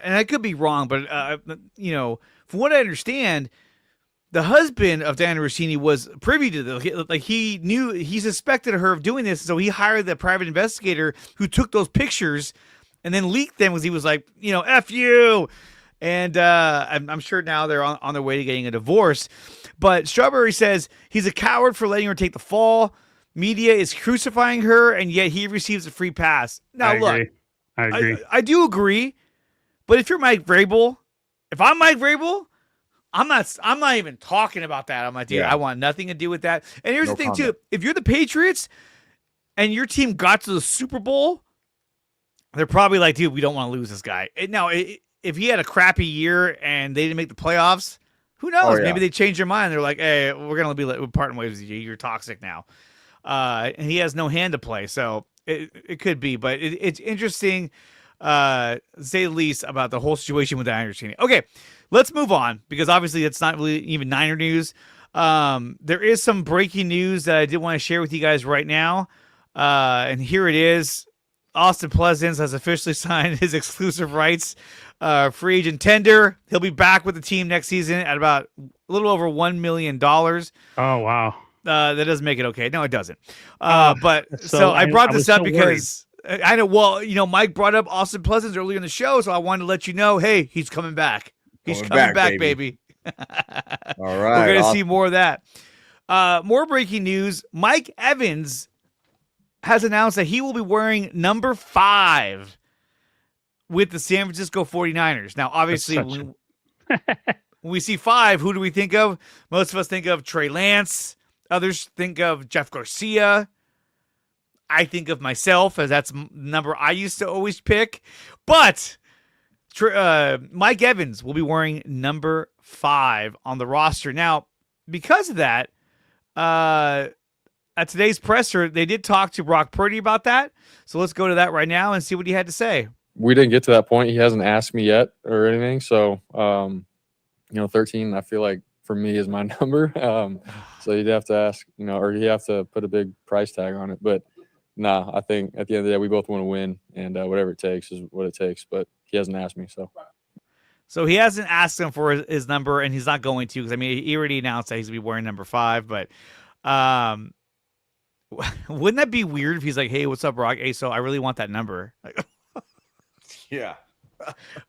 [SPEAKER 1] and I could be wrong, but from what I understand, the husband of Diana Rossini was privy to this. Like, he suspected her of doing this, so he hired the private investigator who took those pictures and then leaked them, because he was like, F you. And I'm sure now they're on their way to getting a divorce. But Strawberry says he's a coward for letting her take the fall. Media is crucifying her, and yet he receives a free pass. Now, I agree. I do agree. But if you're Mike Vrabel, if I'm Mike Vrabel, I'm not even talking about that. I'm like, dude, I want nothing to do with that. And here's the thing, too. If you're the Patriots and your team got to the Super Bowl, they're probably like, dude, we don't want to lose this guy. Now, if he had a crappy year and they didn't make the playoffs, who knows? Maybe they change their mind. They're like, hey, we're going to be parting ways with you. You're toxic now. And he has no hand to play. So it could be. But it's interesting, to say the least, about the whole situation with the Niners team. Okay, let's move on, because obviously it's not really even Niner news. There is some breaking news that I did want to share with you guys right now. And here it is. Austin Pleasance has officially signed his exclusive rights free agent tender. He'll be back with the team next season at about a little over $1 million.
[SPEAKER 3] Oh, wow.
[SPEAKER 1] That doesn't make it okay. No, it doesn't. But so I brought this up because I know, well, Mike brought up Austin Pleasance earlier in the show, so I wanted to let you know, hey, he's coming back. He's coming back, baby.
[SPEAKER 2] All right.
[SPEAKER 1] We're going to see more of that. More breaking news. Mike Evans has announced that he will be wearing number 5 with the San Francisco 49ers. Now, obviously, when we see 5, who do we think of? Most of us think of Trey Lance. Others think of Jeff Garcia. I think of myself, as that's the number I used to always pick. But Mike Evans will be wearing number 5 on the roster. Now, because of that, at today's presser, they did talk to Brock Purdy about that. So let's go to that right now and see what he had to say.
[SPEAKER 5] We didn't get to that point. He hasn't asked me yet or anything. So, 13, I feel like for me is my number. So you'd have to ask, or you have to put a big price tag on it. But I think at the end of the day, we both want to win, and whatever it takes is what it takes. But he hasn't asked me.
[SPEAKER 1] So he hasn't asked him for his number, and he's not going to, because I mean he already announced that he's gonna be wearing number 5. But wouldn't that be weird if he's like, "Hey, what's up, Brock? Hey, so I really want that number." Like,
[SPEAKER 2] Yeah.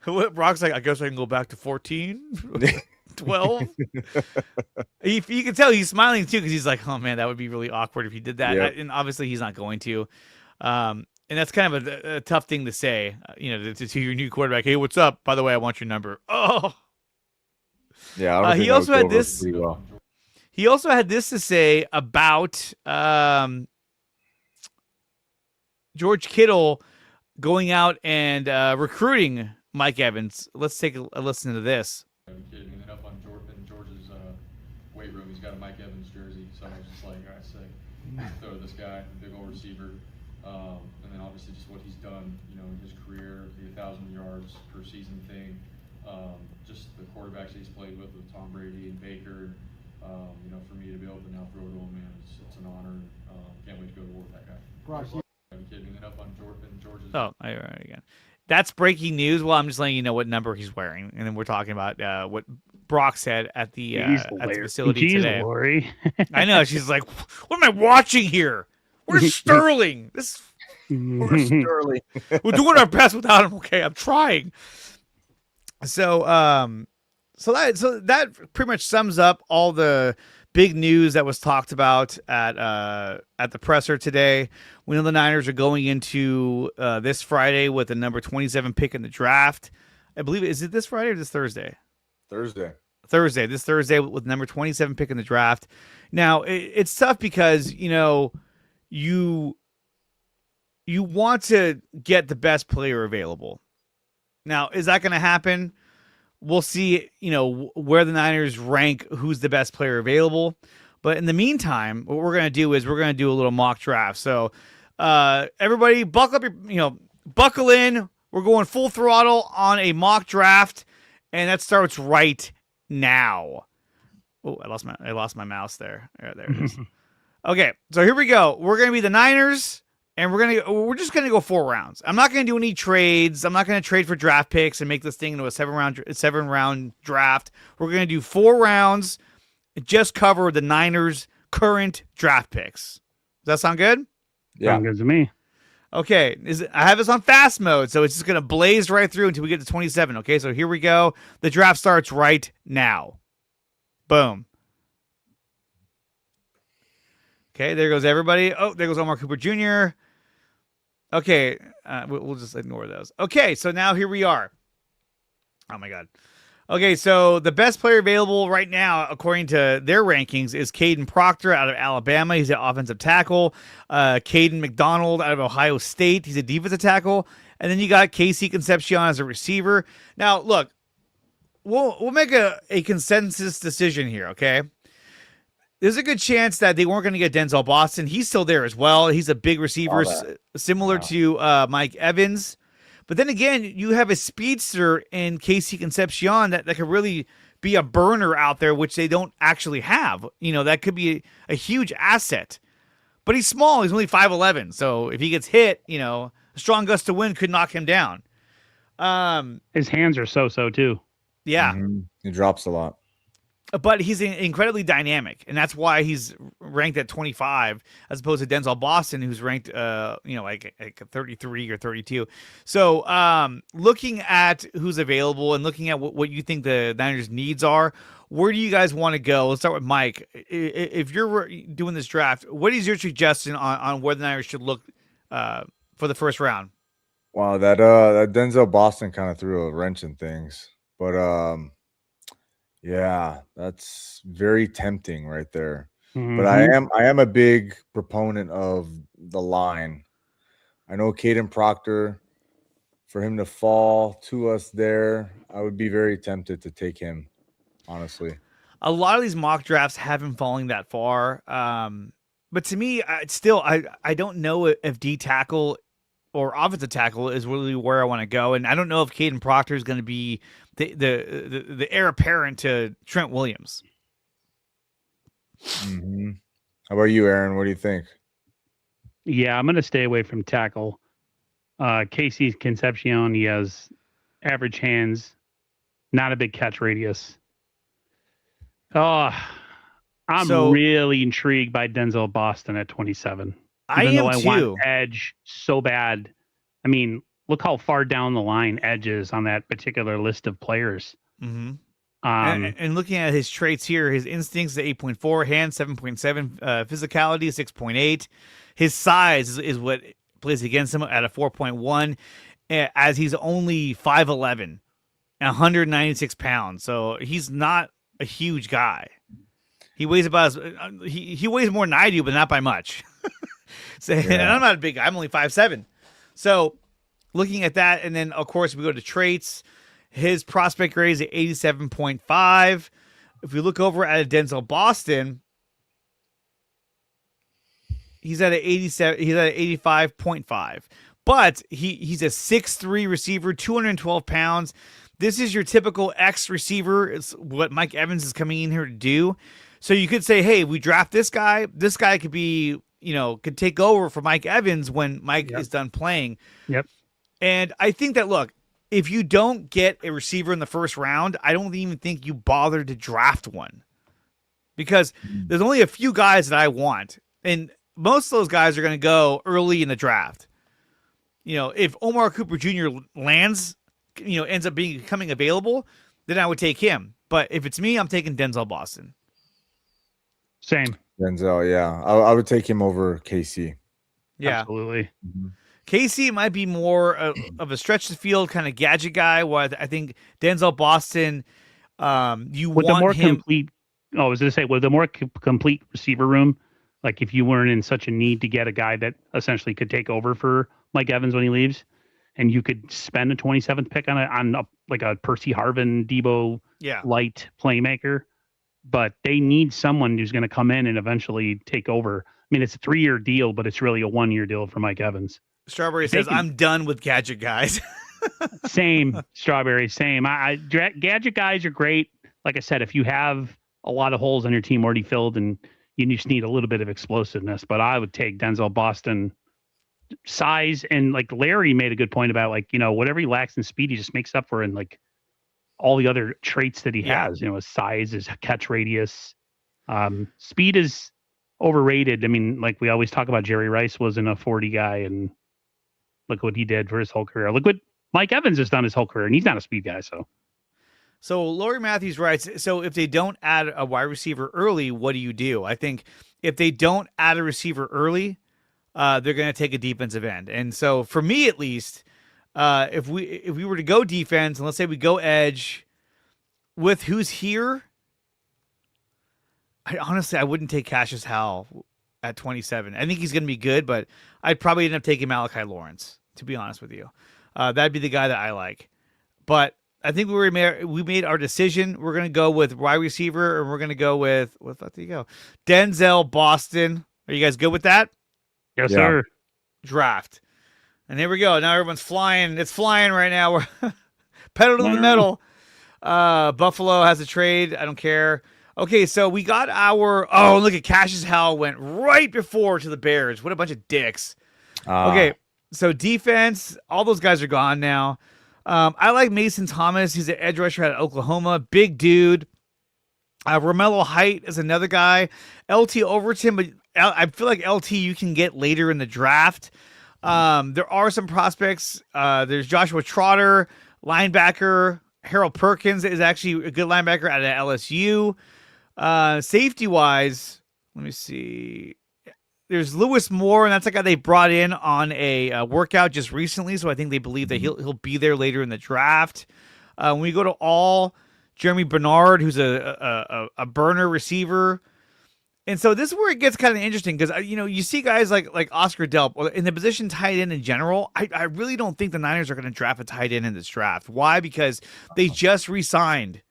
[SPEAKER 1] Brock's like, "I guess I can go back to 14, 12." You can tell he's smiling too, because he's like, "Oh man, that would be really awkward if he did that."
[SPEAKER 2] Yep.
[SPEAKER 1] And obviously he's not going to. And that's kind of a tough thing to say, to your new quarterback. "Hey, what's up? By the way, I want your number." Oh,
[SPEAKER 2] Yeah. I don't think
[SPEAKER 1] he
[SPEAKER 2] that
[SPEAKER 1] also
[SPEAKER 2] would
[SPEAKER 1] had
[SPEAKER 2] go over
[SPEAKER 1] this.
[SPEAKER 2] pretty well.
[SPEAKER 1] He also had this to say about George Kittle going out and recruiting Mike Evans. Let's take a listen to this.
[SPEAKER 6] Are you kidding me? And then up on George's weight room, he's got a Mike Evans jersey. So I was just like, all right, sick. Throw to this guy, big old receiver. And then obviously just what he's done, in his career, the 1,000 yards per season thing. Just the quarterbacks that he's played with Tom Brady and Baker. For me to be able to now throw to him, man, it's an honor. Can't wait to go to war with that guy. Are you kidding me? And then up on George's.
[SPEAKER 1] Oh, all right, again. That's breaking news. Well, I'm just letting you know what number he's wearing, and then we're talking about what Brock said at the facility today.
[SPEAKER 3] Lori.
[SPEAKER 1] I know. She's like, "What am I watching here? Where's Sterling?
[SPEAKER 2] Where's Sterling?
[SPEAKER 1] We're doing our best without him." Okay, I'm trying. So that pretty much sums up all the big news that was talked about at the presser today. We know the Niners are going into this Friday with the number 27 pick in the draft. I believe, is it this Friday or this Thursday?
[SPEAKER 2] Thursday.
[SPEAKER 1] This Thursday with number 27 pick in the draft. Now it's tough because you want to get the best player available. Now, is that going to happen? We'll see, where the Niners rank who's the best player available. But in the meantime, what we're going to do is we're going to do a little mock draft. So everybody buckle up buckle in. We're going full throttle on a mock draft, and that starts right now. Oh, I lost my mouse there. There it is. Okay, so here we go. We're going to be the Niners. And we're just gonna go 4 rounds. I'm not gonna do any trades. I'm not gonna trade for draft picks and make this thing into a 7-round draft. We're gonna do 4 rounds. Just cover the Niners' current draft picks. Does that sound good?
[SPEAKER 2] Yeah.
[SPEAKER 3] Sounds good to me.
[SPEAKER 1] Okay. I have this on fast mode, so it's just gonna blaze right through until we get to 27. Okay, so here we go. The draft starts right now. Boom. Okay, there goes everybody. Oh, there goes Omar Cooper Jr. Okay, we'll just ignore those. Okay, so now here we are. Oh, my God. Okay, so the best player available right now, according to their rankings, is Caden Proctor out of Alabama. He's an offensive tackle. Caden McDonald out of Ohio State. He's a defensive tackle. And then you got Casey Concepcion as a receiver. Now, look, we'll make a consensus decision here, okay? There's a good chance that they weren't going to get Denzel Boston. He's still there as well. He's a big receiver, similar to Mike Evans. But then again, you have a speedster in Casey Concepcion that could really be a burner out there, which they don't actually have. That could be a huge asset. But he's small. He's only 5'11". So if he gets hit, a strong gust of wind could knock him down.
[SPEAKER 3] His hands are so too.
[SPEAKER 1] Yeah.
[SPEAKER 2] Mm-hmm. He drops a lot.
[SPEAKER 1] But he's incredibly dynamic, and that's why he's ranked at 25 as opposed to Denzel Boston, who's ranked, like 33 or 32. So, looking at who's available and looking at what you think the Niners' needs are, where do you guys want to go? Let's start with Mike. If you're doing this draft, what is your suggestion on where the Niners should look for the first round?
[SPEAKER 2] Wow, that Denzel Boston kind of threw a wrench in things, but yeah, that's very tempting right there.
[SPEAKER 3] Mm-hmm.
[SPEAKER 2] But I am a big proponent of the line. I know Caden Proctor, for him to fall to us there, I would be very tempted to take him, honestly.
[SPEAKER 1] A lot of these mock drafts have him falling that far. But to me, I don't know if D tackle or offensive tackle is really where I want to go. And I don't know if Caden Proctor is going to be the heir apparent to Trent Williams.
[SPEAKER 2] Mm-hmm. How about you, Aaron? What do you think?
[SPEAKER 3] Yeah, I'm going to stay away from tackle. Casey Concepcion, he has average hands, not a big catch radius. Oh, I'm
[SPEAKER 1] So-
[SPEAKER 3] really intrigued by Denzel Boston at 27.
[SPEAKER 1] I
[SPEAKER 3] Even though
[SPEAKER 1] am
[SPEAKER 3] I
[SPEAKER 1] too.
[SPEAKER 3] want edge so bad. I mean, look how far down the line edge is on that particular list of players.
[SPEAKER 1] Mm-hmm. And looking at his traits here, his instincts is 8.4, hands 7.7, physicality 6.8. His size is what plays against him at a 4.1, as he's only 5'11 and 196 pounds. So he's not a huge guy. He weighs about he weighs more than I do, but not by much. And I'm not a big guy. I'm only 5'7". So looking at that, and then of course we go to traits. His prospect grade is at 87.5. If we look over at a Denzel Boston, he's at an 87. He's at an 85.5. But he's a 6'3" receiver, 212 pounds. This is your typical X receiver. It's what Mike Evans is coming in here to do. So you could say, hey, we draft this guy. This guy could be, could take over for Mike Evans when Mike is done playing.
[SPEAKER 3] Yep.
[SPEAKER 1] And I think that, look, if you don't get a receiver in the first round, I don't even think you bother to draft one, because there's only a few guys that I want, and most of those guys are going to go early in the draft. If Omar Cooper Jr. lands, ends up becoming available, then I would take him. But if it's me, I'm taking Denzel Boston.
[SPEAKER 3] Same.
[SPEAKER 2] Denzel, yeah. I would take him over KC.
[SPEAKER 1] Yeah.
[SPEAKER 3] Absolutely.
[SPEAKER 2] Mm-hmm.
[SPEAKER 1] Casey might be more of a stretch the field kind of gadget guy, while I think Denzel Boston, you
[SPEAKER 3] With
[SPEAKER 1] want
[SPEAKER 3] the more
[SPEAKER 1] him.
[SPEAKER 3] complete, I was going to say, with the more complete receiver room, like if you weren't in such a need to get a guy that essentially could take over for Mike Evans when he leaves, and you could spend a 27th pick on a Percy Harvin, Debo light playmaker, but they need someone who's going to come in and eventually take over. I mean, it's a 3-year deal, but it's really a 1-year deal for Mike Evans.
[SPEAKER 1] Strawberry says, I'm done with gadget guys.
[SPEAKER 3] Same, Strawberry, same. Gadget guys are great. Like I said, if you have a lot of holes on your team already filled and you just need a little bit of explosiveness, but I would take Denzel Boston size. And like Larry made a good point about, like, whatever he lacks in speed, he just makes up for in like all the other traits that he has, his size, his catch radius. Speed is overrated. I mean, like we always talk about, Jerry Rice wasn't a 40 guy, and look what he did for his whole career. Look what Mike Evans has done his whole career, and he's not a speed guy. So
[SPEAKER 1] Lori Matthews writes, so if they don't add a wide receiver early, what do you do? I think if they don't add a receiver early, they're going to take a defensive end. And so for me, at least, if we were to go defense, and let's say we go edge with who's here, I wouldn't take Cassius Howell at 27. I think he's going to be good, but I'd probably end up taking Malachi Lawrence, to be honest with you. That'd be the guy that I like. But I think we made our decision. We're going to go with wide receiver, and we're going to go with, there you go, Denzel Boston. Are you guys good with that?
[SPEAKER 3] Yes, sir.
[SPEAKER 1] Draft. And here we go. Now everyone's flying. It's flying right now. We're pedal to the metal. Buffalo has a trade. I don't care. Okay, so we got look at Cassius Howell went right before to the Bears. What a bunch of dicks. Okay, so defense, all those guys are gone now. I like Mason Thomas. He's an edge rusher out of Oklahoma. Big dude. Romello Height is another guy. LT Overton, but I feel like LT you can get later in the draft. There are some prospects. There's Joshua Trotter, linebacker. Harold Perkins is actually a good linebacker out of LSU. Safety wise, let me see. There's Lewis Moore, and that's a guy they brought in on a workout just recently. So I think they believe that he'll be there later in the draft. When we go to Jeremy Bernard, who's a burner receiver. And so this is where it gets kind of interesting, because you see guys like Oscar Delp in the position tight end in general. I really don't think the Niners are going to draft a tight end in this draft. Why? Because they just re-signed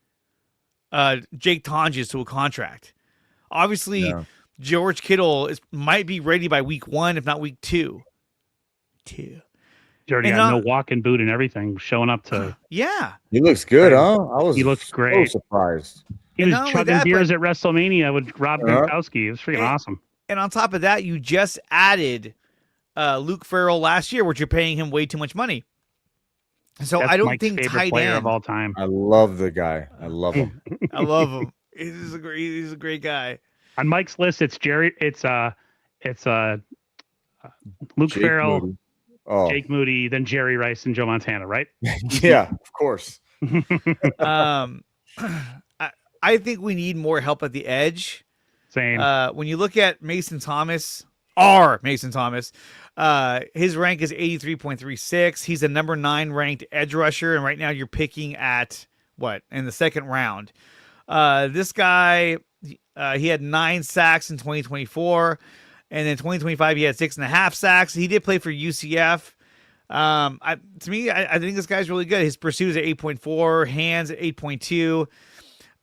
[SPEAKER 1] Jake Tonjes to a contract. Obviously, George Kittle might be ready by week 1, if not week 2.
[SPEAKER 3] He already had no walking boot and everything, showing up to.
[SPEAKER 1] Yeah,
[SPEAKER 2] he looks good, huh?
[SPEAKER 3] He looks great.
[SPEAKER 2] So surprised.
[SPEAKER 3] He was chugging beers at WrestleMania with Rob Gronkowski. It was freaking awesome.
[SPEAKER 1] And on top of that, you just added Luke Farrell last year, which you're paying him way too much money. So
[SPEAKER 3] That's
[SPEAKER 1] I don't
[SPEAKER 3] Mike's
[SPEAKER 1] think
[SPEAKER 3] favorite
[SPEAKER 1] tight
[SPEAKER 3] player
[SPEAKER 1] end.
[SPEAKER 3] of all time.
[SPEAKER 2] I love the guy. I love him.
[SPEAKER 1] I love him. He's a great guy.
[SPEAKER 3] On Mike's list, it's Jerry. It's Luke
[SPEAKER 2] Jake
[SPEAKER 3] Farrell,
[SPEAKER 2] Moody. Oh,
[SPEAKER 3] Jake Moody, then Jerry Rice and Joe Montana, right?
[SPEAKER 2] yeah, of course.
[SPEAKER 1] Um, I think we need more help at the edge.
[SPEAKER 3] Same.
[SPEAKER 1] When you look at Mason Thomas, his rank is 83.36. He's a number 9 ranked edge rusher, and right now you're picking at what in the second round. This guy, he had 9 sacks in 2024, and in 2025 he had 6.5 sacks. He did play for UCF. I think this guy's really good. His pursuit is at 8.4, hands at 8.2.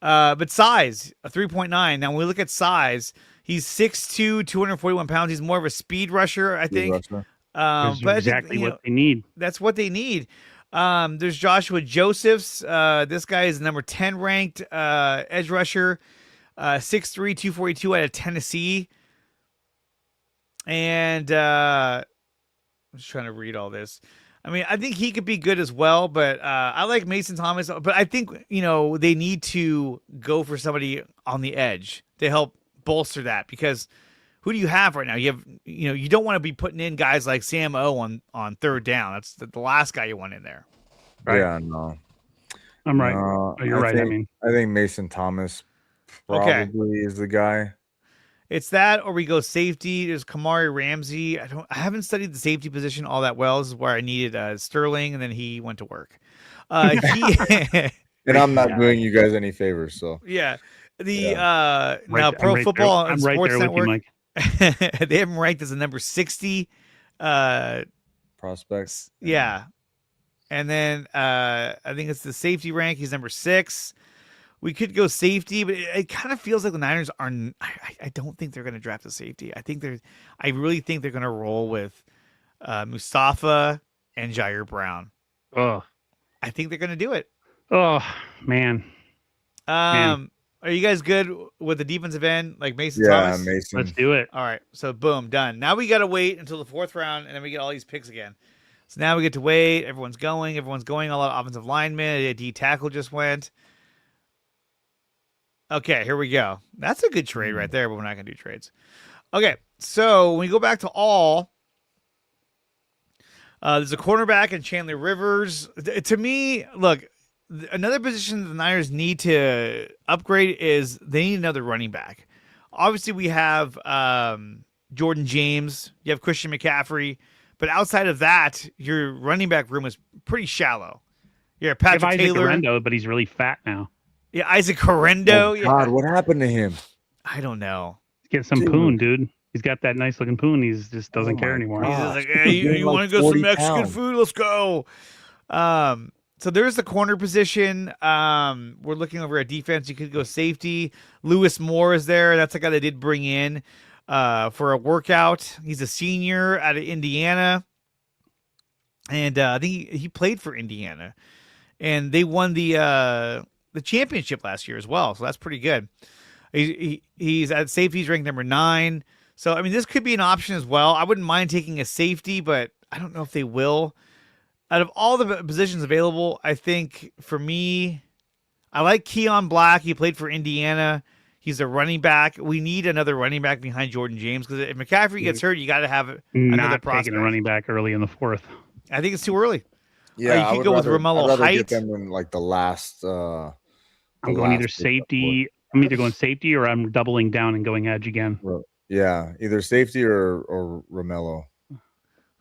[SPEAKER 1] But size, a 3.9. Now, when we look at size, he's 6'2", 241 pounds. He's more of a speed rusher, I think.
[SPEAKER 3] That's
[SPEAKER 1] But
[SPEAKER 3] exactly
[SPEAKER 1] I think,
[SPEAKER 3] what they need.
[SPEAKER 1] that's what they need. There's Joshua Josephs. This guy is number 10 ranked edge rusher, 6'3", 242 out of Tennessee. And I'm just trying to read all this. I mean, I think he could be good as well, but I like Mason Thomas. But I think, they need to go for somebody on the edge to help bolster that, because who do you have right now? You have, you don't want to be putting in guys like Sam O on third down. That's the last guy you want in there.
[SPEAKER 3] Right.
[SPEAKER 2] Yeah, no.
[SPEAKER 3] I'm right.
[SPEAKER 2] No,
[SPEAKER 3] You're right.
[SPEAKER 2] I think Mason Thomas
[SPEAKER 1] Okay.
[SPEAKER 2] probably is the guy.
[SPEAKER 1] It's that, or we go safety. There's Kamari Ramsey. I haven't studied the safety position all that well. This is where I needed Sterling, and then he went to work.
[SPEAKER 2] And I'm not doing you guys any favors, so
[SPEAKER 1] Yeah.
[SPEAKER 3] Right-
[SPEAKER 1] Now
[SPEAKER 3] I'm
[SPEAKER 1] Pro
[SPEAKER 3] right
[SPEAKER 1] Football
[SPEAKER 3] there.
[SPEAKER 1] and
[SPEAKER 3] I'm right
[SPEAKER 1] Sports
[SPEAKER 3] there with you,
[SPEAKER 1] Network,
[SPEAKER 3] Mike.
[SPEAKER 1] they have him ranked as a number 60.
[SPEAKER 2] prospects.
[SPEAKER 1] Yeah. And then I think it's the safety rank. He's number 6. We could go safety, but it kind of feels like the Niners are. I don't think they're going to draft a safety. I really think they're going to roll with Mustafa and Jair Brown.
[SPEAKER 3] Oh,
[SPEAKER 1] I think they're going to do it.
[SPEAKER 3] oh, man.
[SPEAKER 1] Are you guys good with the defensive end, like Mason
[SPEAKER 2] Yeah,
[SPEAKER 1] Thomas?
[SPEAKER 2] Mason.
[SPEAKER 3] Let's do it.
[SPEAKER 1] All right, so boom, done. Now we got to wait until the 4th round, and then we get all these picks again. So now we get to wait. Everyone's going. A lot of offensive linemen. A D tackle just went. Okay, here we go. That's a good trade right there, but we're not going to do trades. Okay, so when we go back to all, there's a cornerback in Chandler Rivers. To me, look, another position the Niners need to upgrade is they need another running back. Obviously, we have Jordan James. You have Christian McCaffrey. But outside of that, your running back room is pretty shallow. Yeah, Patrick
[SPEAKER 3] Isaac
[SPEAKER 1] Taylor.
[SPEAKER 3] Orlando, but he's really fat now.
[SPEAKER 1] Yeah, Isaac Horrendo.
[SPEAKER 2] Oh,
[SPEAKER 1] Yeah.
[SPEAKER 2] God, what happened to him?
[SPEAKER 1] I don't know.
[SPEAKER 3] Get some
[SPEAKER 2] Dude.
[SPEAKER 3] poon, dude. He's got that nice looking poon. He's just doesn't care
[SPEAKER 2] my
[SPEAKER 3] anymore.
[SPEAKER 1] He's
[SPEAKER 2] God.
[SPEAKER 1] just like, hey,
[SPEAKER 2] He's
[SPEAKER 1] you
[SPEAKER 2] gained
[SPEAKER 1] want
[SPEAKER 2] like
[SPEAKER 1] to go some
[SPEAKER 2] 40
[SPEAKER 1] Mexican
[SPEAKER 2] pounds.
[SPEAKER 1] food? Let's go. So there's the corner position. We're looking over at defense. You could go safety. Lewis Moore is there. That's the guy they did bring in for a workout. He's a senior out of Indiana. And I think he played for Indiana. And they won the championship last year as well. So that's pretty good. He's at safety. He's ranked number 9. So, I mean, this could be an option as well. I wouldn't mind taking a safety, but I don't know if they will. Out of all the positions available, I think for me, I like Keon Black. He played for Indiana. He's a running back. We need another running back behind Jordan James, because if McCaffrey gets hurt, you got to have another
[SPEAKER 3] Not
[SPEAKER 1] prospect.
[SPEAKER 3] taking a running back early in the 4th.
[SPEAKER 1] I think it's too early.
[SPEAKER 2] Yeah,
[SPEAKER 1] you
[SPEAKER 2] I
[SPEAKER 1] could
[SPEAKER 2] would
[SPEAKER 1] go with
[SPEAKER 2] rather-
[SPEAKER 1] Romello
[SPEAKER 2] I'd rather
[SPEAKER 1] Height.
[SPEAKER 2] get them in like the last.
[SPEAKER 3] I'm going either safety. I'm either going safety or I'm doubling down and going edge again.
[SPEAKER 2] Yeah, either safety or Romello.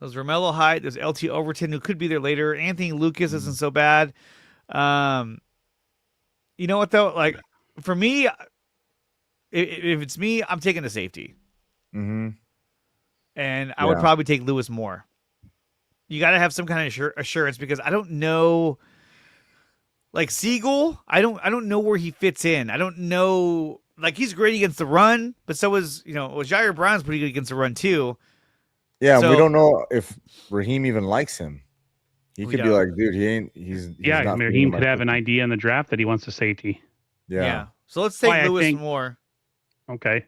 [SPEAKER 1] There's Romello Height. There's LT Overton, who could be there later. Anthony Lucas isn't so bad. You know what, though? Like, for me, if it's me, I'm taking the safety.
[SPEAKER 2] Mm-hmm.
[SPEAKER 1] And I would
[SPEAKER 2] Yeah.
[SPEAKER 1] probably take Lewis Moore. You got to have some kind of assurance, because I don't know. Like Siegel, I don't know where he fits in. I don't know. Like, he's great against the run, but so is, Jair Brown's pretty good against the run too.
[SPEAKER 2] Yeah, and
[SPEAKER 1] So-
[SPEAKER 2] we don't know if Raheem even likes him. He
[SPEAKER 1] We
[SPEAKER 2] could be
[SPEAKER 1] don't.
[SPEAKER 2] like, dude, he's
[SPEAKER 3] Yeah,
[SPEAKER 2] not
[SPEAKER 3] Raheem
[SPEAKER 2] feeling
[SPEAKER 3] could
[SPEAKER 2] like
[SPEAKER 3] have
[SPEAKER 2] this.
[SPEAKER 3] an idea in the draft that he wants a safety.
[SPEAKER 2] Yeah.
[SPEAKER 1] So let's take
[SPEAKER 3] Why, I
[SPEAKER 1] Lewis
[SPEAKER 3] think-
[SPEAKER 1] Moore.
[SPEAKER 3] Okay.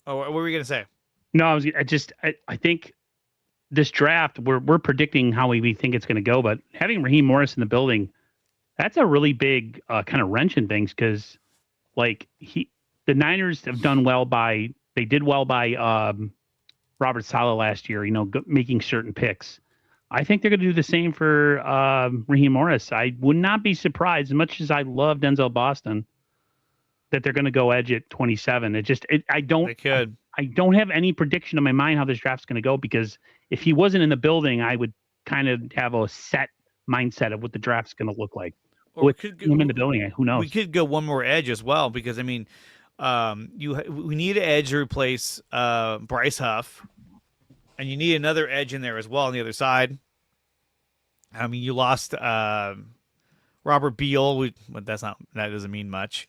[SPEAKER 1] Oh, what were we gonna say?
[SPEAKER 3] No, I think this draft, we're predicting how we think it's going to go, but having Raheem Morris in the building, that's a really big kind of wrench in things because, like the Niners have done well they did well by Robert Saleh last year, making certain picks. I think they're going to do the same for Raheem Morris. I would not be surprised, as much as I love Denzel Boston, that they're going to go edge at 27. I don't have any prediction in my mind how this draft's going to go because if he wasn't in the building, I would kind of have a set mindset of what the draft's going to look like.
[SPEAKER 1] Or
[SPEAKER 3] With him in the building, who knows?
[SPEAKER 1] We could go one more edge as well because I mean, we need an edge to replace Bryce Huff, and you need another edge in there as well on the other side. I mean, you lost Robert Beal, but that doesn't mean much.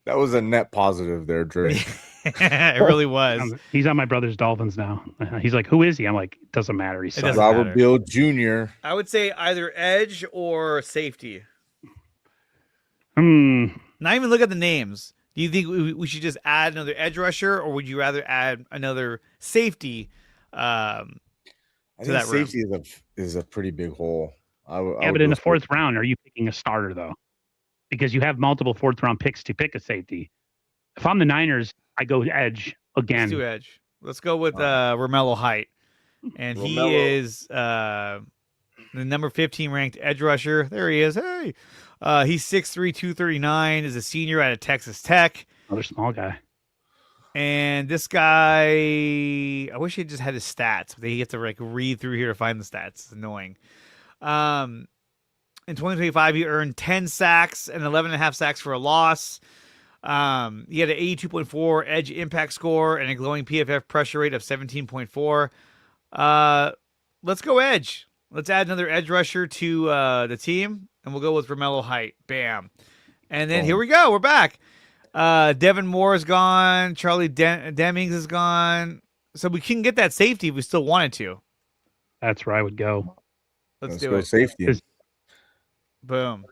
[SPEAKER 2] That was a net positive there, Drake.
[SPEAKER 1] It really was.
[SPEAKER 3] He's on my brother's Dolphins now. He's like, who is he? I'm like, it doesn't matter. He's
[SPEAKER 2] Robert Beal Jr.
[SPEAKER 1] I would say either edge or safety. Not even look at the names. Do you think we should just add another edge rusher, or would you rather add another safety?
[SPEAKER 2] I think safety is a pretty big hole.
[SPEAKER 3] But in the fourth round, are you picking a starter though? Because you have multiple fourth round picks to pick a safety. If I'm the Niners, I go edge again.
[SPEAKER 1] Let's do edge. Let's go with Romello Height, and he is the number 15 ranked edge rusher. There he is. Hey, he's 6'3", 239. Is a senior out of Texas Tech.
[SPEAKER 3] Another small guy.
[SPEAKER 1] And this guy, I wish he just had his stats, but he has to read through here to find the stats. It's annoying. In 2025, he earned 10 sacks and 11.5 sacks for a loss. He had an 82.4 edge impact score and a glowing PFF pressure rate of 17.4. Let's go edge. Let's add another edge rusher to the team, and we'll go with Romello Height. Bam. And then here we go. We're back. Devin Moore is gone. Charlie Demings is gone. So we can get that safety if we still wanted to.
[SPEAKER 3] That's where I would go.
[SPEAKER 1] Let's
[SPEAKER 2] go
[SPEAKER 1] it.
[SPEAKER 2] Safety.
[SPEAKER 1] Boom.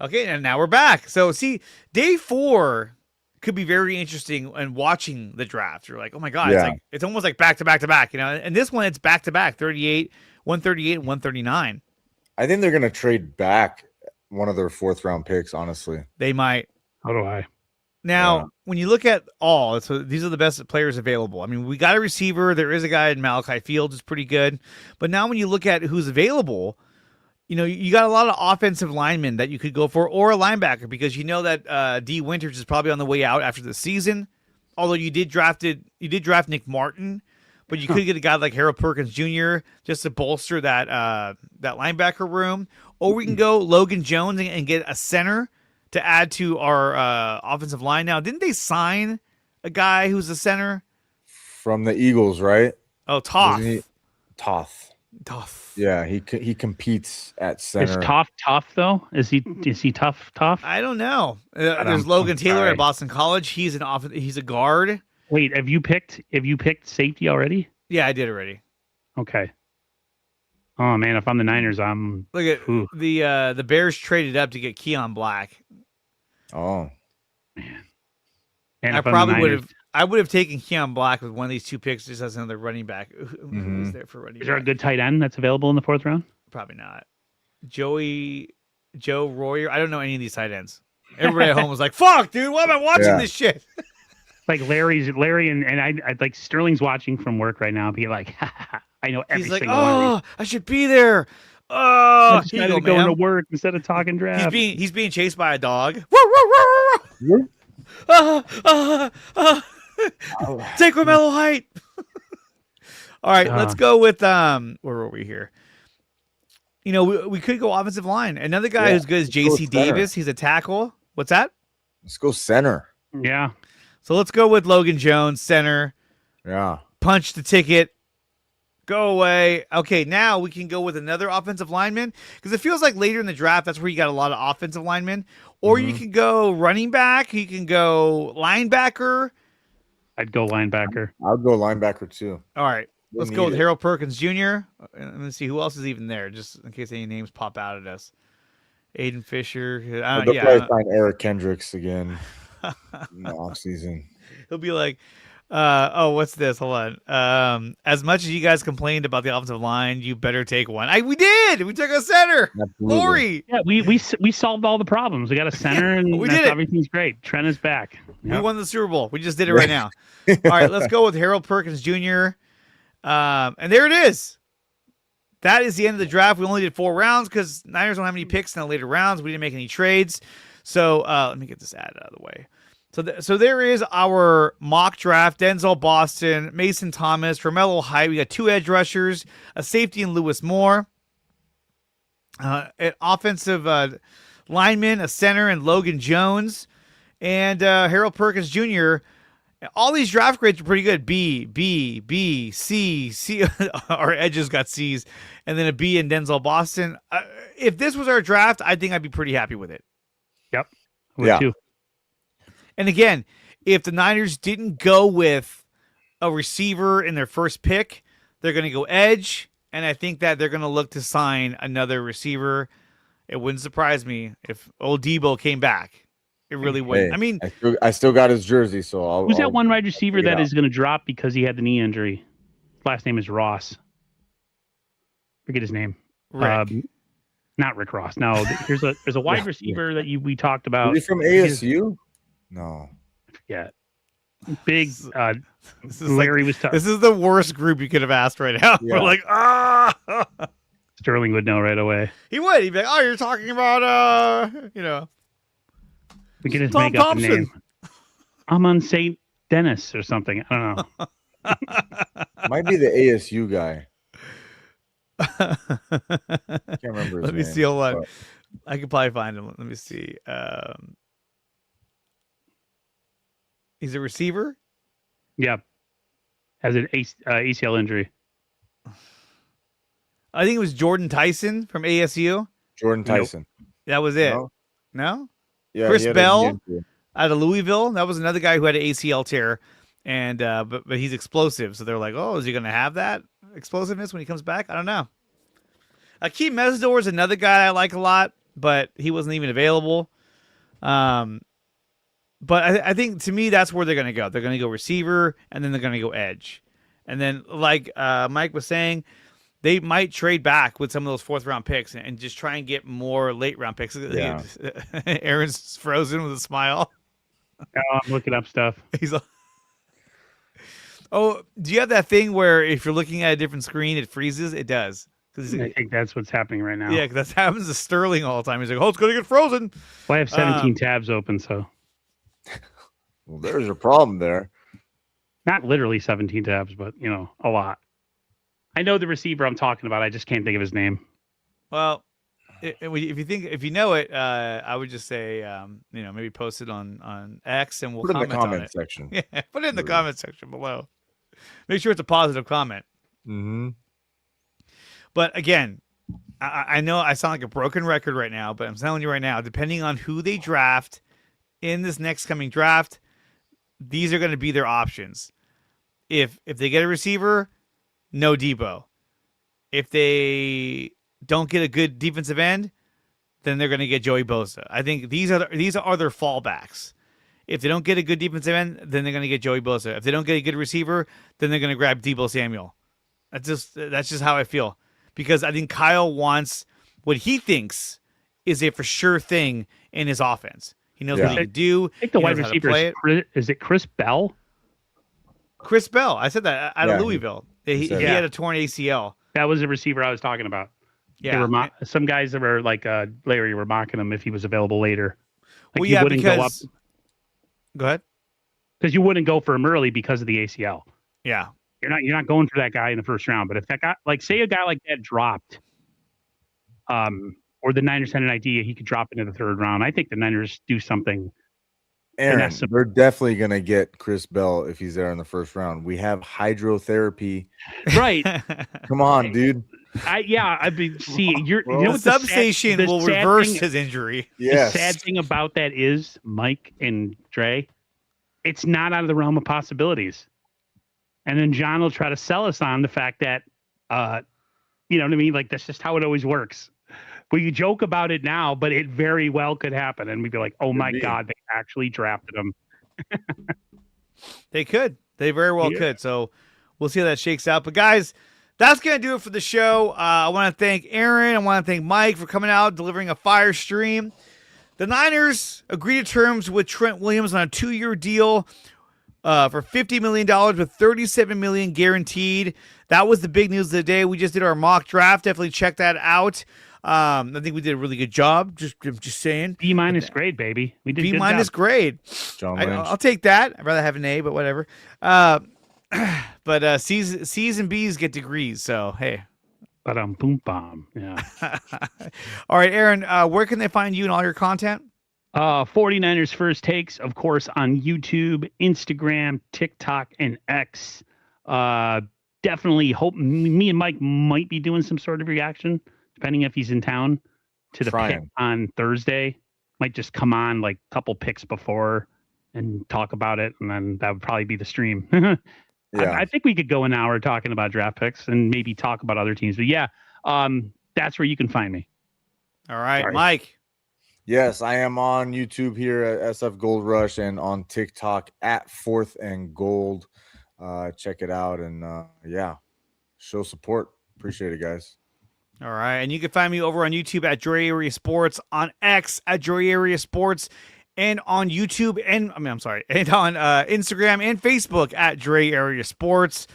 [SPEAKER 1] Okay, and now we're back. So see, day 4 could be very interesting and watching the draft. You're like, oh my God, it's almost like back to back to back, And this one, it's back to back, 138 and 139.
[SPEAKER 2] I think they're gonna trade back one of their fourth round picks, honestly.
[SPEAKER 1] They might.
[SPEAKER 3] How do I?
[SPEAKER 1] Now, when you look at so these are the best players available. I mean, we got a receiver. There is a guy in Malachi Fields who's pretty good. But now when you look at who's available, you got a lot of offensive linemen that you could go for, or a linebacker, because that D. Winters is probably on the way out after the season. Although you did draft Nick Martin, but you could get a guy like Harold Perkins Jr. just to bolster that linebacker room. Or we can go Logan Jones and get a center to add to our offensive line. Now, didn't they sign a guy who's a center
[SPEAKER 2] from the Eagles? Right?
[SPEAKER 1] Oh, Toth.
[SPEAKER 2] Yeah, he competes at center.
[SPEAKER 3] Is tough though? Is he tough?
[SPEAKER 1] I don't know. There's Logan Taylor at Boston College. He's a guard.
[SPEAKER 3] Wait, have you picked safety already?
[SPEAKER 1] Yeah, I did already.
[SPEAKER 3] Okay. Oh man, if I'm the Niners, I'm
[SPEAKER 1] look at the Bears traded up to get Keon Black.
[SPEAKER 2] Oh
[SPEAKER 3] man. And
[SPEAKER 1] I probably would have taken Keon Black with one of these two picks just as another running back. Who's there for running back?
[SPEAKER 3] Is there a good tight end that's available in the fourth round?
[SPEAKER 1] Probably not. Joe Royer. I don't know any of these tight ends. Everybody at home was like, "Fuck, dude, why am I watching this shit?"
[SPEAKER 3] Like Larry and I like Sterling's watching from work right now. Be like, I know every single one of these.
[SPEAKER 1] I should be there. Oh,
[SPEAKER 3] I decided to go into work instead of talking draft.
[SPEAKER 1] He's being chased by a dog. Take Romello Height. All right, let's go with where were we here? We could go offensive line. Another guy who's good is JC Davis. He's a tackle. What's that?
[SPEAKER 2] Let's go center.
[SPEAKER 3] Yeah.
[SPEAKER 1] So let's go with Logan Jones, center.
[SPEAKER 2] Yeah.
[SPEAKER 1] Punch the ticket. Go away. Okay, now we can go with another offensive lineman because it feels like later in the draft, that's where you got a lot of offensive linemen. Or you can go running back. You can go linebacker.
[SPEAKER 3] I'd go linebacker.
[SPEAKER 2] I'll go linebacker too.
[SPEAKER 1] All right. Let's go with Harold Perkins Jr. Let me see who else is even there, just in case any names pop out at us. Aiden Fisher.
[SPEAKER 2] They'll probably sign Eric Kendricks again in the offseason.
[SPEAKER 1] He'll be like, What's this? Hold on. As much as you guys complained about the offensive line, you better take one. We did. We took a center.
[SPEAKER 2] Absolutely.
[SPEAKER 1] Lori.
[SPEAKER 3] Yeah, we solved all the problems. We got a center, and
[SPEAKER 1] we did it.
[SPEAKER 3] everything's great. Trent is back.
[SPEAKER 1] We won the Super Bowl. We just did it right now. All right, let's go with Harold Perkins Jr. And there it is. That is the end of the draft. We only did 4 rounds because Niners don't have any picks in the later rounds. We didn't make any trades. So let me get this ad out of the way. So there is our mock draft. Denzel Boston, Mason Thomas, Romello Height. We got 2 edge rushers, a safety in Lewis Moore, an offensive lineman, a center in Logan Jones, and Harold Perkins Jr. All these draft grades are pretty good. B, C. Our edges got C's, and then a B in Denzel Boston. If this was our draft, I think I'd be pretty happy with it.
[SPEAKER 3] Yep.
[SPEAKER 2] Yeah.
[SPEAKER 3] Too.
[SPEAKER 1] And again, if the Niners didn't go with a receiver in their first pick, they're going to go edge, and I think that they're going to look to sign another receiver. It wouldn't surprise me if old Debo came back. It really wouldn't.
[SPEAKER 2] Hey,
[SPEAKER 1] I mean,
[SPEAKER 2] I still got his jersey, so
[SPEAKER 3] Who's that one wide receiver
[SPEAKER 2] figure it
[SPEAKER 3] that
[SPEAKER 2] out.
[SPEAKER 3] is going to drop because he had the knee injury? Last name is Ross. Forget his name.
[SPEAKER 1] Rick.
[SPEAKER 3] Not Rick Ross. No, there's a wide receiver that we talked about.
[SPEAKER 2] Is he from ASU? No.
[SPEAKER 3] Yeah. Big.
[SPEAKER 1] This is
[SPEAKER 3] Larry was tough.
[SPEAKER 1] This is the worst group you could have asked right now.
[SPEAKER 2] Yeah.
[SPEAKER 1] We're like,
[SPEAKER 3] Sterling would know right away.
[SPEAKER 1] He would. He'd be like, you're talking about,
[SPEAKER 3] We can just
[SPEAKER 1] Tom
[SPEAKER 3] make up a
[SPEAKER 1] Thompson.
[SPEAKER 3] name. I'm on St. Dennis or something. I don't know.
[SPEAKER 2] Might be the ASU guy. Can't remember his
[SPEAKER 1] Let me
[SPEAKER 2] name,
[SPEAKER 1] see. Hold on.
[SPEAKER 2] but-
[SPEAKER 1] I could probably find him. Let me see. He's a receiver.
[SPEAKER 3] Yeah. Has an ACL injury.
[SPEAKER 1] I think it was Jordan Tyson from ASU.
[SPEAKER 2] Jordan Tyson.
[SPEAKER 1] That was it.
[SPEAKER 2] No?
[SPEAKER 1] No?
[SPEAKER 2] Yeah,
[SPEAKER 1] Chris
[SPEAKER 2] he had a knee
[SPEAKER 1] Bell?
[SPEAKER 2] injury.
[SPEAKER 1] Out of Louisville. That was another guy who had an ACL tear. And but he's explosive. So they're like, is he going to have that explosiveness when he comes back? I don't know. Akeem Mesdor is another guy I like a lot, but he wasn't even available. But I think, to me, that's where they're going to go. They're going to go receiver, and then they're going to go edge. And then, like Mike was saying, they might trade back with some of those 4th-round picks and just try and get more late-round picks.
[SPEAKER 2] Yeah.
[SPEAKER 1] Aaron's frozen with a smile.
[SPEAKER 3] I'm looking up stuff.
[SPEAKER 1] He's like, do you have that thing where if you're looking at a different screen, it freezes? It does.
[SPEAKER 3] I think that's what's happening right now.
[SPEAKER 1] Yeah, because that happens to Sterling all the time. He's like, it's going to get frozen.
[SPEAKER 3] Well, I have 17 tabs open, so
[SPEAKER 2] Well, there's your problem there.
[SPEAKER 3] not literally 17 tabs, but a lot. I know the receiver I'm talking about. I just can't think of his name.
[SPEAKER 1] Well, if you know it, I would just say, maybe post it on X and we'll
[SPEAKER 2] Put it in
[SPEAKER 1] comment
[SPEAKER 2] the
[SPEAKER 1] on
[SPEAKER 2] comment
[SPEAKER 1] it.
[SPEAKER 2] section.
[SPEAKER 1] Yeah, put it in the comment section below. Make sure it's a positive comment.
[SPEAKER 2] Mm-hmm.
[SPEAKER 1] But again, I know I sound like a broken record right now, but I'm telling you right now, depending on who they draft in this next coming draft, these are going to be their options. If they get a receiver, no Debo. If they don't get a good defensive end, then they're going to get Joey Bosa. I think these are their fallbacks. If they don't get a good defensive end, then they're going to get Joey Bosa. If they don't get a good receiver, then they're going to grab Debo Samuel. That's just how I feel. Because I think Kyle wants what he thinks is a for sure thing in his offense. He knows what he can do.
[SPEAKER 3] I think the
[SPEAKER 1] He
[SPEAKER 3] wide
[SPEAKER 1] knows how to
[SPEAKER 3] receiver
[SPEAKER 1] play
[SPEAKER 3] is it Chris Bell?
[SPEAKER 1] Chris Bell. I said that out of Louisville. He
[SPEAKER 2] said
[SPEAKER 1] had a torn ACL.
[SPEAKER 3] That was the receiver I was talking about.
[SPEAKER 1] Yeah.
[SPEAKER 3] Some guys that were like Larry were mocking him if he was available later. Like
[SPEAKER 1] Well,
[SPEAKER 3] you
[SPEAKER 1] yeah,
[SPEAKER 3] wouldn't go up
[SPEAKER 1] because go ahead.
[SPEAKER 3] because you wouldn't go for him early because of the ACL.
[SPEAKER 1] Yeah.
[SPEAKER 3] You're not going for that guy in the first round. But if that guy, like say a guy like that dropped, or the Niners had an idea he could drop into the 3rd round, I think the Niners do something.
[SPEAKER 2] Aaron,
[SPEAKER 3] Finesse him.
[SPEAKER 2] they're definitely going to get Chris Bell if he's there in the 1st round. We have hydrotherapy.
[SPEAKER 3] Right.
[SPEAKER 2] Come on, dude.
[SPEAKER 3] I mean, see, you know
[SPEAKER 1] The
[SPEAKER 3] what
[SPEAKER 1] substation will
[SPEAKER 3] sad
[SPEAKER 1] reverse
[SPEAKER 3] thing-
[SPEAKER 1] his injury.
[SPEAKER 2] Yes.
[SPEAKER 3] The sad thing about that is, Mike and Dre, it's not out of the realm of possibilities. And then John will try to sell us on the fact that, you know what I mean? Like, that's just how it always works. We joke about it now, but it very well could happen. And we'd be like, oh my God, they actually drafted him.
[SPEAKER 1] They could. They very well
[SPEAKER 3] Yeah.
[SPEAKER 1] could. So we'll see how that shakes out. But guys, that's going to do it for the show. I want to thank Aaron. I want to thank Mike for coming out, delivering a fire stream. The Niners agreed to terms with Trent Williams on a 2-year deal for $50 million with $37 million guaranteed. That was the big news of the day. We just did our mock draft. Definitely check that out. I think we did a really good job. Just saying.
[SPEAKER 3] B- grade, baby. We did
[SPEAKER 1] B-
[SPEAKER 3] good job.
[SPEAKER 1] grade.
[SPEAKER 2] John Lynch.
[SPEAKER 1] I'll take that. I'd rather have an A, but whatever. But C's and B's get degrees. So hey.
[SPEAKER 3] Boom bomb. Yeah.
[SPEAKER 1] All right, Aaron. Where can they find you and all your content?
[SPEAKER 3] 49ers First Takes, of course, on YouTube, Instagram, TikTok, and X. Definitely hope me and Mike might be doing some sort of reaction, depending if he's in town, to the pick on Thursday. Might just come on like a couple picks before and talk about it, and then that would probably be the stream.
[SPEAKER 2] Yeah.
[SPEAKER 3] I think we could go an hour talking about draft picks and maybe talk about other teams. But yeah, that's where you can find me.
[SPEAKER 1] All right,
[SPEAKER 3] Sorry.
[SPEAKER 1] Mike.
[SPEAKER 2] Yes, I am on YouTube here at SF Gold Rush and on TikTok at 4th and Gold. Check it out and show support. Appreciate it, guys.
[SPEAKER 1] All right, and you can find me over on YouTube at Joy Area Sports, on X at Joy Area Sports, and on YouTube and and on Instagram and Facebook at Joy Area Sports.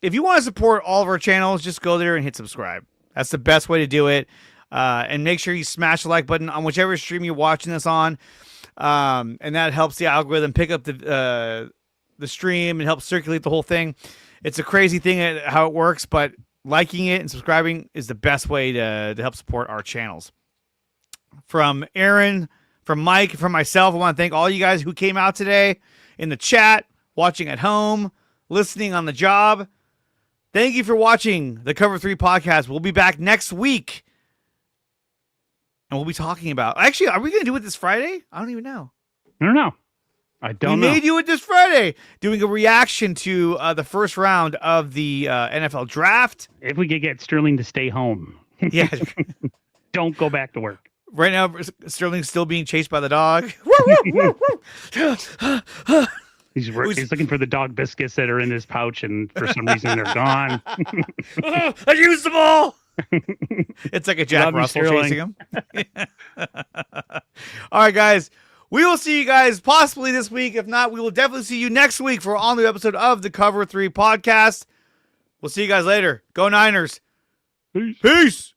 [SPEAKER 1] If you want to support all of our channels, just go there and hit subscribe. That's the best way to do it. And make sure you smash the like button on whichever stream you're watching this on, and that helps the algorithm pick up the stream and help circulate the whole thing. It's a crazy thing how it works, but liking it and subscribing is the best way to help support our channels. From Aaron, from Mike, from myself, I want to thank all you guys who came out today in the chat, watching at home, listening on the job. Thank you for watching the Cover 3 podcast. We'll be back next week. And we'll be talking about... Actually, are we going to do it this Friday? I don't even know.
[SPEAKER 3] I don't know. I don't know.
[SPEAKER 1] We may do it this Friday, doing a reaction to the first round of the NFL draft.
[SPEAKER 3] If we could get Sterling to stay home.
[SPEAKER 1] Yeah.
[SPEAKER 3] Don't go back to work.
[SPEAKER 1] Right now, Sterling's still being chased by the dog.
[SPEAKER 3] He's looking for the dog biscuits that are in his pouch, and for some reason they're gone.
[SPEAKER 1] I used them all. It's like a Jack
[SPEAKER 3] Love you,
[SPEAKER 1] Russell
[SPEAKER 3] Sterling.
[SPEAKER 1] chasing him. All right, guys. We will see you guys possibly this week. If not, we will definitely see you next week for an all-new episode of the Cover 3 podcast. We'll see you guys later. Go Niners.
[SPEAKER 3] Peace.
[SPEAKER 1] Peace.